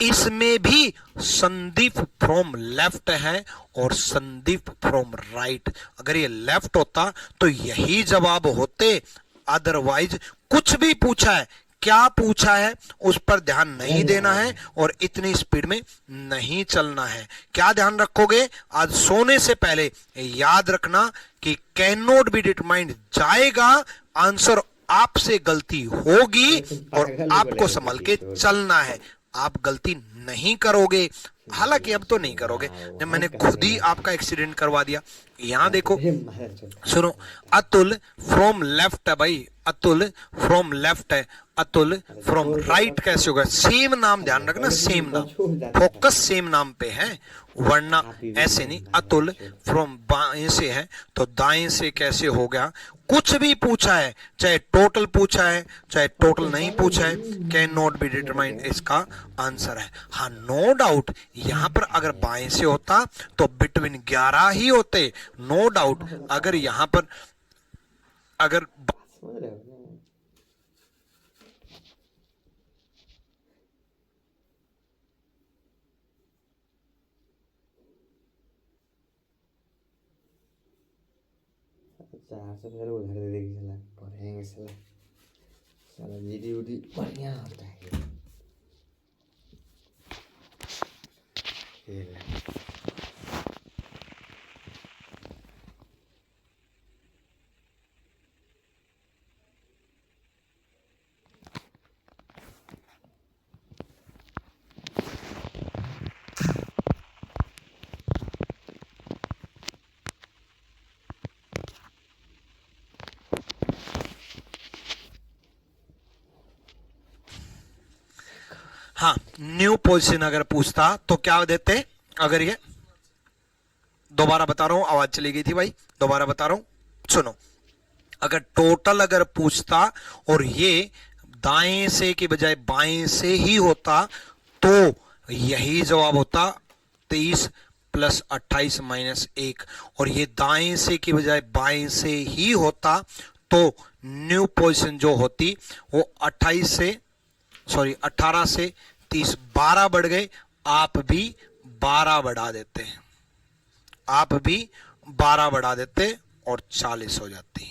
इसमें भी संदीप फ्रॉम लेफ्ट है और संदीप फ्रॉम राइट। अगर ये लेफ्ट होता तो यही जवाब होते, अदरवाइज कुछ भी पूछा है, क्या पूछा है उस पर ध्यान नहीं देना है और इतनी स्पीड में नहीं चलना है। क्या ध्यान रखोगे, आज सोने से पहले याद रखना कि कैन नॉट बी डिटरमाइंड जाएगा, आंसर आपसे गलती होगी और आपको संभल के चलना है। आप गलती नहीं करोगे, हालांकि अब तो नहीं करोगे, जब मैंने खुद ही आपका एक्सीडेंट करवा दिया। यहां देखो, सुनो, अतुल फ्रॉम लेफ्ट है भाई, अतुल फ्रॉम लेफ्ट है, अतुल फ्रॉम राइट कैसे होगा? सेम नाम, ध्यान रखना, सेम नाम, फोकस सेम नाम पे है, वरना ऐसे नहीं। अतुल फ्रॉम बाएं से है तो दाएं से कैसे हो गया? कुछ भी पूछा है, चाहे टोटल पूछा है चाहे टोटल नहीं पूछा है, कैन नॉट बी डिटरमाइंड इसका आंसर है। हाँ नो डाउट, यहां पर अगर बाएं से होता तो बिटवीन 11 ही होते, नो डाउट। अगर यहां पर अगर समझ रहे हो ना? चार से पहले उधर दे देगी साला, पढ़ेंगे साला, साला जीडी उडी बढ़िया होता है खेल। हाँ, न्यू पोजीशन अगर पूछता तो क्या देते? अगर ये, दोबारा बता रहा हूं, आवाज चली गई थी भाई, दोबारा बता रहा हूं, सुनो। अगर टोटल अगर पूछता और ये दाएं से के बजाय बाएं से ही होता तो यही जवाब होता, 23 प्लस 28 माइनस 1। और ये दाएं से के बजाय बाएं से ही होता तो न्यू पोजीशन जो होती वो 18 से 30, 12 बढ़ गए, आप भी 12 बढ़ा देते हैं, आप भी 12 बढ़ा देते और 40 हो जाती।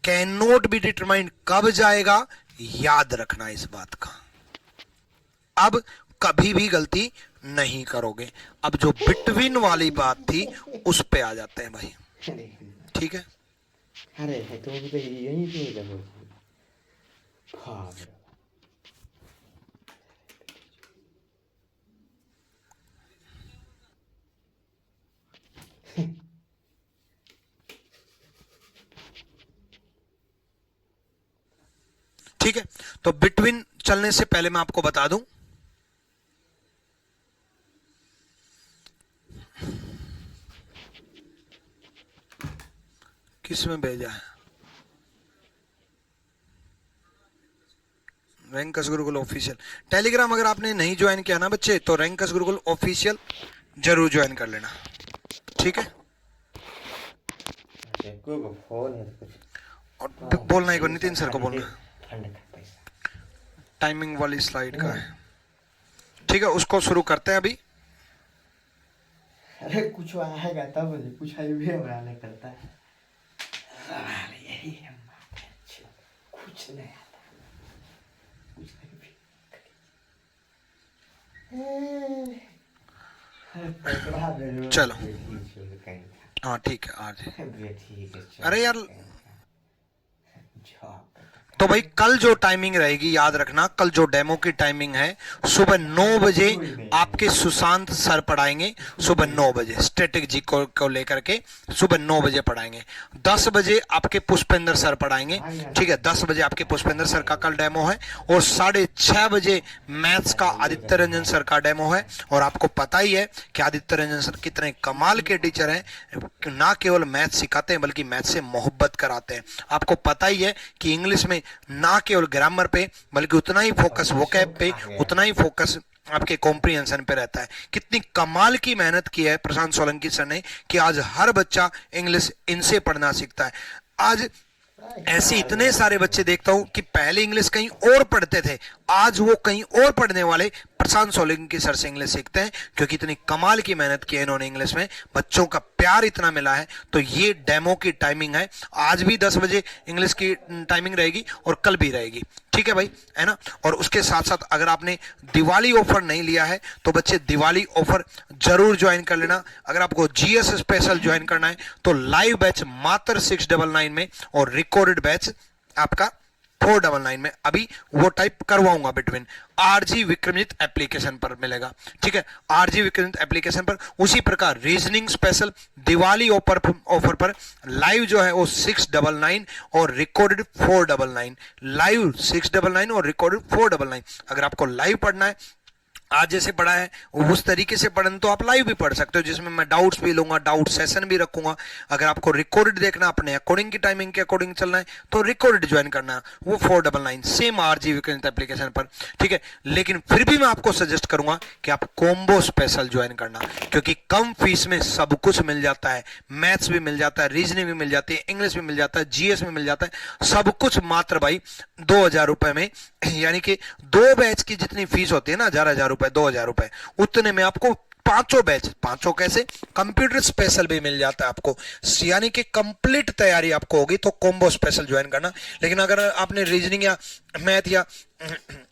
कैन नॉट बी डिटरमाइंड कब जाएगा, याद रखना इस बात का। अब कभी भी गलती नहीं करोगे। अब जो बिटवीन वाली बात थी उस पे आ जाते हैं भाई, ठीक है? अरे तो भी तो यही तो जब बाप रे। ठीक है, तो बिटवीन चलने से पहले मैं आपको बता दूं, किसमें भेजा है, रैंकस गुरुकुल ऑफिशियल टेलीग्राम। अगर आपने नहीं ज्वाइन किया ना बच्चे, तो रैंकस गुरुकुल ऑफिशियल जरूर ज्वाइन कर लेना, ठीक है। फोन है कुछ और बोलना एक बार नितिन सर को बोलना, टाइमिंग वाली स्लाइड का है, ठीक है, उसको शुरू करते हैं अभी। अरे कुछ आएगा तब कुछ भी हमारा नहीं करता है, यही है कुछ नहीं आता, कुछ नहीं। चलो हाँ ठीक है आज, अरे यार तो भाई कल जो टाइमिंग रहेगी याद रखना, कल जो डेमो की टाइमिंग है सुबह 9 बजे आपके सुशांत सर पढ़ाएंगे, सुबह 9 बजे स्ट्रेटेजी को लेकर के सुबह 9 बजे पढ़ाएंगे। 10 बजे आपके पुष्पेंद्र सर पढ़ाएंगे, ठीक है, 10 बजे आपके पुष्पेंद्र सर का कल डेमो है। और 6:30 बजे मैथ्स का आदित्य रंजन सर का डेमो है। और आपको पता ही है कि आदित्य रंजन सर कितने कमाल के टीचर हैं, ना केवल मैथ सिखाते हैं बल्कि मैथ से मोहब्बत कराते हैं। आपको पता ही है कि इंग्लिश में ना केवल ग्रामर पे बल्कि उतना ही फोकस वोकैब पे, उतना ही फोकस आपके कॉम्प्रिहेंशन पे रहता है। कितनी कमाल की मेहनत की है प्रशांत सोलंकी सर ने कि आज हर बच्चा इंग्लिश इनसे पढ़ना सीखता है। आज ऐसे इतने सारे बच्चे देखता हूं कि पहले इंग्लिश कहीं और पढ़ते थे, आज वो कहीं और पढ़ने वाले प्रशांत सोलंकी सर से इंग्लिश सीखते हैं, क्योंकि इतनी कमाल की मेहनत की है इन्होंने इंग्लिश में, बच्चों का प्यार इतना मिला है। तो ये डेमो की टाइमिंग है, आज भी 10 बजे इंग्लिश की टाइमिंग रहेगी और कल भी रहेगी, ठीक है भाई, है ना। और उसके साथ साथ अगर आपने दिवाली ऑफर नहीं लिया है तो बच्चे दिवाली ऑफर जरूर ज्वाइन कर लेना। अगर आपको जीएस स्पेशल ज्वाइन करना है तो लाइव बैच मात्र 699 में और रिकॉर्डेड बैच आपका 499 में अभी वो टाइप करवाऊंगा बिटवीन। आरजी विक्रमजीत एप्लीकेशन पर मिलेगा, ठीक है, आरजी विक्रमजीत एप्लीकेशन पर। उसी प्रकार रीजनिंग स्पेशल दिवाली ऑफर पर लाइव जो है वो 699 और रिकॉर्डेड 499, लाइव 699 और रिकॉर्डेड 499। अगर आपको लाइव पढ़ना है, आज जैसे पढ़ा है उस तरीके से पढ़ना तो आप लाइव भी पढ़ सकते हो, जिसमें मैं डाउट्स भी लूंगा, डाउट सेशन भी रखूंगा। अगर आपको रिकॉर्डेड देखना, अपने अकॉर्डिंग की टाइमिंग के अकॉर्डिंग चलना है तो रिकॉर्डेड ज्वाइन करना है, वो 499 सेम आरजी विक्रमजीत एप्लीकेशन पर, ठीक है। लेकिन फिर भी मैं आपको सजेस्ट करूंगा कि आप कॉम्बो स्पेशल ज्वाइन करना, क्योंकि कम फीस में सब कुछ मिल जाता है, मैथ्स भी मिल जाता है, रीजनिंग भी मिल जाती है, इंग्लिश भी मिल जाता है, जीएस भी मिल जाता है, सब कुछ मात्र भाई 2000 रुपए में। यानी कि 2 बैच की जितनी फीस होती है ना, 1000 रुपए, 2000 रुपए, उतने में आपको पांचों बैच, पांचों कैसे, कंप्यूटर स्पेशल भी मिल जाता है आपको, यानी कि कंप्लीट तैयारी आपको होगी। तो कॉम्बो स्पेशल ज्वाइन करना। लेकिन अगर आपने रीजनिंग या मैथ या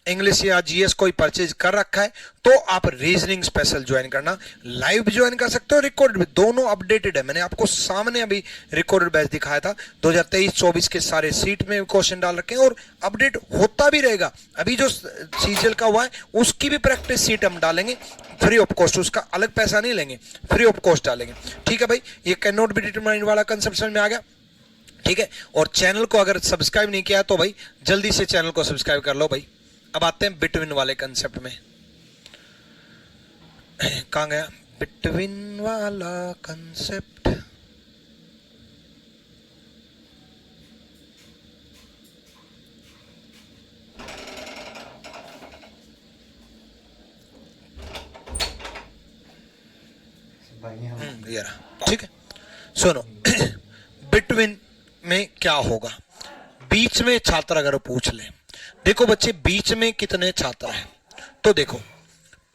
इंग्लिश या जीएस कोई परचेज कर रखा है तो आप रीजनिंग स्पेशल ज्वाइन करना। लाइव भी ज्वाइन कर सकते हो, रिकॉर्डेड भी, दोनों अपडेटेड है। मैंने आपको सामने अभी रिकॉर्डेड बैच दिखाया था, 2023-24 के सारे सीट में क्वेश्चन डाल रखे हैं और अपडेट होता भी रहेगा। अभी जो सीजल का हुआ है उसकी भी प्रैक्टिस सीट हम डालेंगे फ्री ऑफ कॉस्ट, उसका अलग पैसा नहीं लेंगे, फ्री ऑफ कॉस्ट डालेंगे, ठीक है भाई। ये कैन नॉट बी डिटरमाइंड वाला कंसेप्ट समझ में आ गया, ठीक है। और चैनल को अगर सब्सक्राइब नहीं किया तो भाई जल्दी से चैनल को सब्सक्राइब कर लो भाई। अब आते हैं बिटवीन वाले कंसेप्ट में। कहां गया बिटवीन वाला कंसेप्ट? ठीक है, सुनो बिटवीन में क्या होगा। बीच में छात्र अगर पूछ ले, देखो बच्चे बीच में कितने छात्र हैं, तो देखो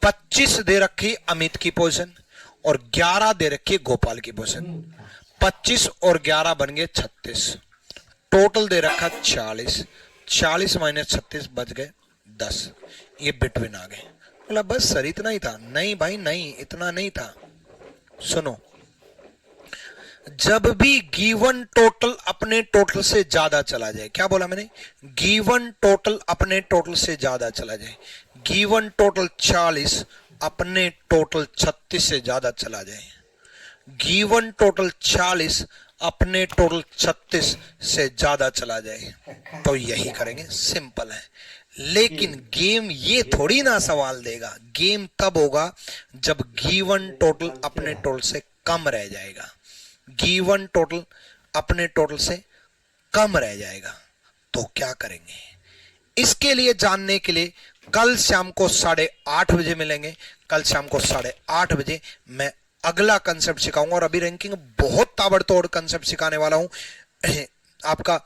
25 दे रखी अमित की पोजीशन और 11 दे रखी गोपाल की पोजीशन। 25 और 11 बन गए 36, टोटल दे रखा 40, 40 माइनस 36 बच गए 10। ये बिटवीन आ गए। बोला बस सर इतना ही था? नहीं भाई नहीं, इतना नहीं था। सुनो, जब भी गिवन टोटल अपने टोटल से ज्यादा चला जाए, क्या बोला मैंने, गिवन टोटल अपने टोटल से ज्यादा चला जाए, गिवन टोटल 40 अपने टोटल 36 से ज्यादा चला जाए, गिवन टोटल 40 अपने टोटल 36 से ज्यादा चला जाए तो यही करेंगे, सिंपल है। लेकिन गेम ये थोड़ी ना सवाल देगा, गेम तब होगा जब गिवन टोटल अपने टोटल से कम रह जाएगा, गिवन टोटल अपने टोटल से कम रह जाएगा तो क्या करेंगे। इसके लिए जानने के लिए कल शाम को 8:30 बजे मिलेंगे। कल शाम को 8:30 बजे मैं अगला कंसेप्ट सिखाऊंगा, और अभी रैंकिंग बहुत ताबड़तोड़ कंसेप्ट सिखाने वाला हूं। आपका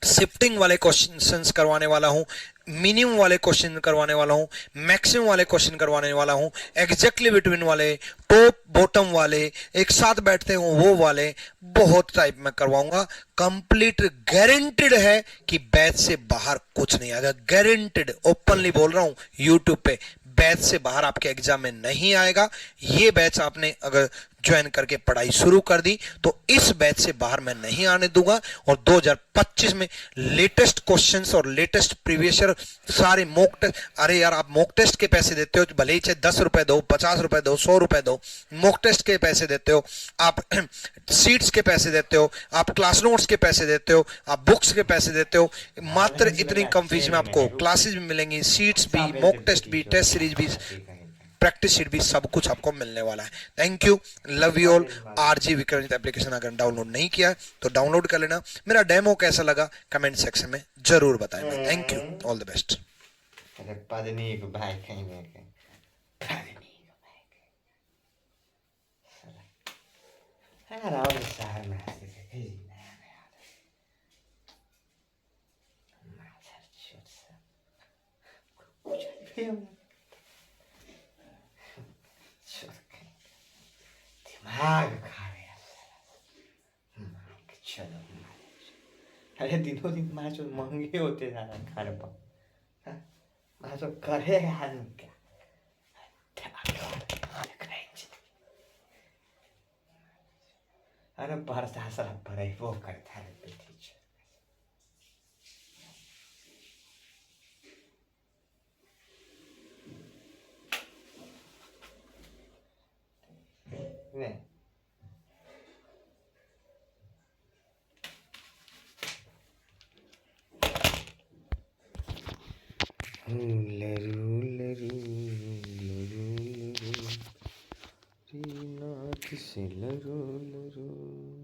शिफ्टिंग वाले क्वेश्चंस करवाने वाला हूं, मिनिमम वाले क्वेश्चन करवाने वाला हूं, मैक्सिमम वाले क्वेश्चन करवाने वाला हूं, एग्जैक्टली बिटवीन वाले, टॉप बॉटम वाले, एक साथ बैठते हो वो वाले, बहुत टाइप में करवाऊंगा। कंप्लीट गारंटेड है कि बैच से बाहर कुछ नहीं आएगा, गारंटेड, ओपनली बोल रहा हूं यूट्यूब पे, बैच से बाहर आपके एग्जाम में नहीं आएगा। ये बैच आपने अगर ज्वाइन करके पढ़ाई शुरू कर दी तो इस बैच से बाहर मैं नहीं आने दूंगा। और 2025 में लेटेस्ट क्वेश्चंस और लेटेस्ट प्रीवियस ईयर सारे मॉक टेस्ट, अरे यार आप मॉक टेस्ट के पैसे देते हो, भले ही चाहे 10 रुपए दो, 50 रुपए दो, 100 रुपए दो, मॉक टेस्ट के पैसे देते हो आप, सीट्स के पैसे देते हो आप, क्लास नोट्स के पैसे देते हो आप, बुक्स के पैसे देते हो, मात्र इतनी कम फीस में आपको क्लासेस भी मिलेंगी, सीट्स भी, मॉक टेस्ट भी, टेस्ट सीरीज भी, प्रैक्टिस शीट भी, सब कुछ आपको मिलने वाला है। Thank you, love you all. RG Vikramjeet application अगर डाउनलोड नहीं किया है तो डाउनलोड कर लेना। मेरा डेमो कैसा लगा कमेंट सेक्शन में जरूर बताएं। Thank you, all the best. अरे पत्नी को भाई कहीं में शहर में दिमाग खा गया। चलो अरे दिनों दिन माँ जो महंगे होते जा रहे खाने पर, माँ जो करेगा आदमी क्या। अरे बरसा सारा बड़े वो करता है बेटी। नहीं लरू लरू लरू लरू रीना किसे लरू लरू।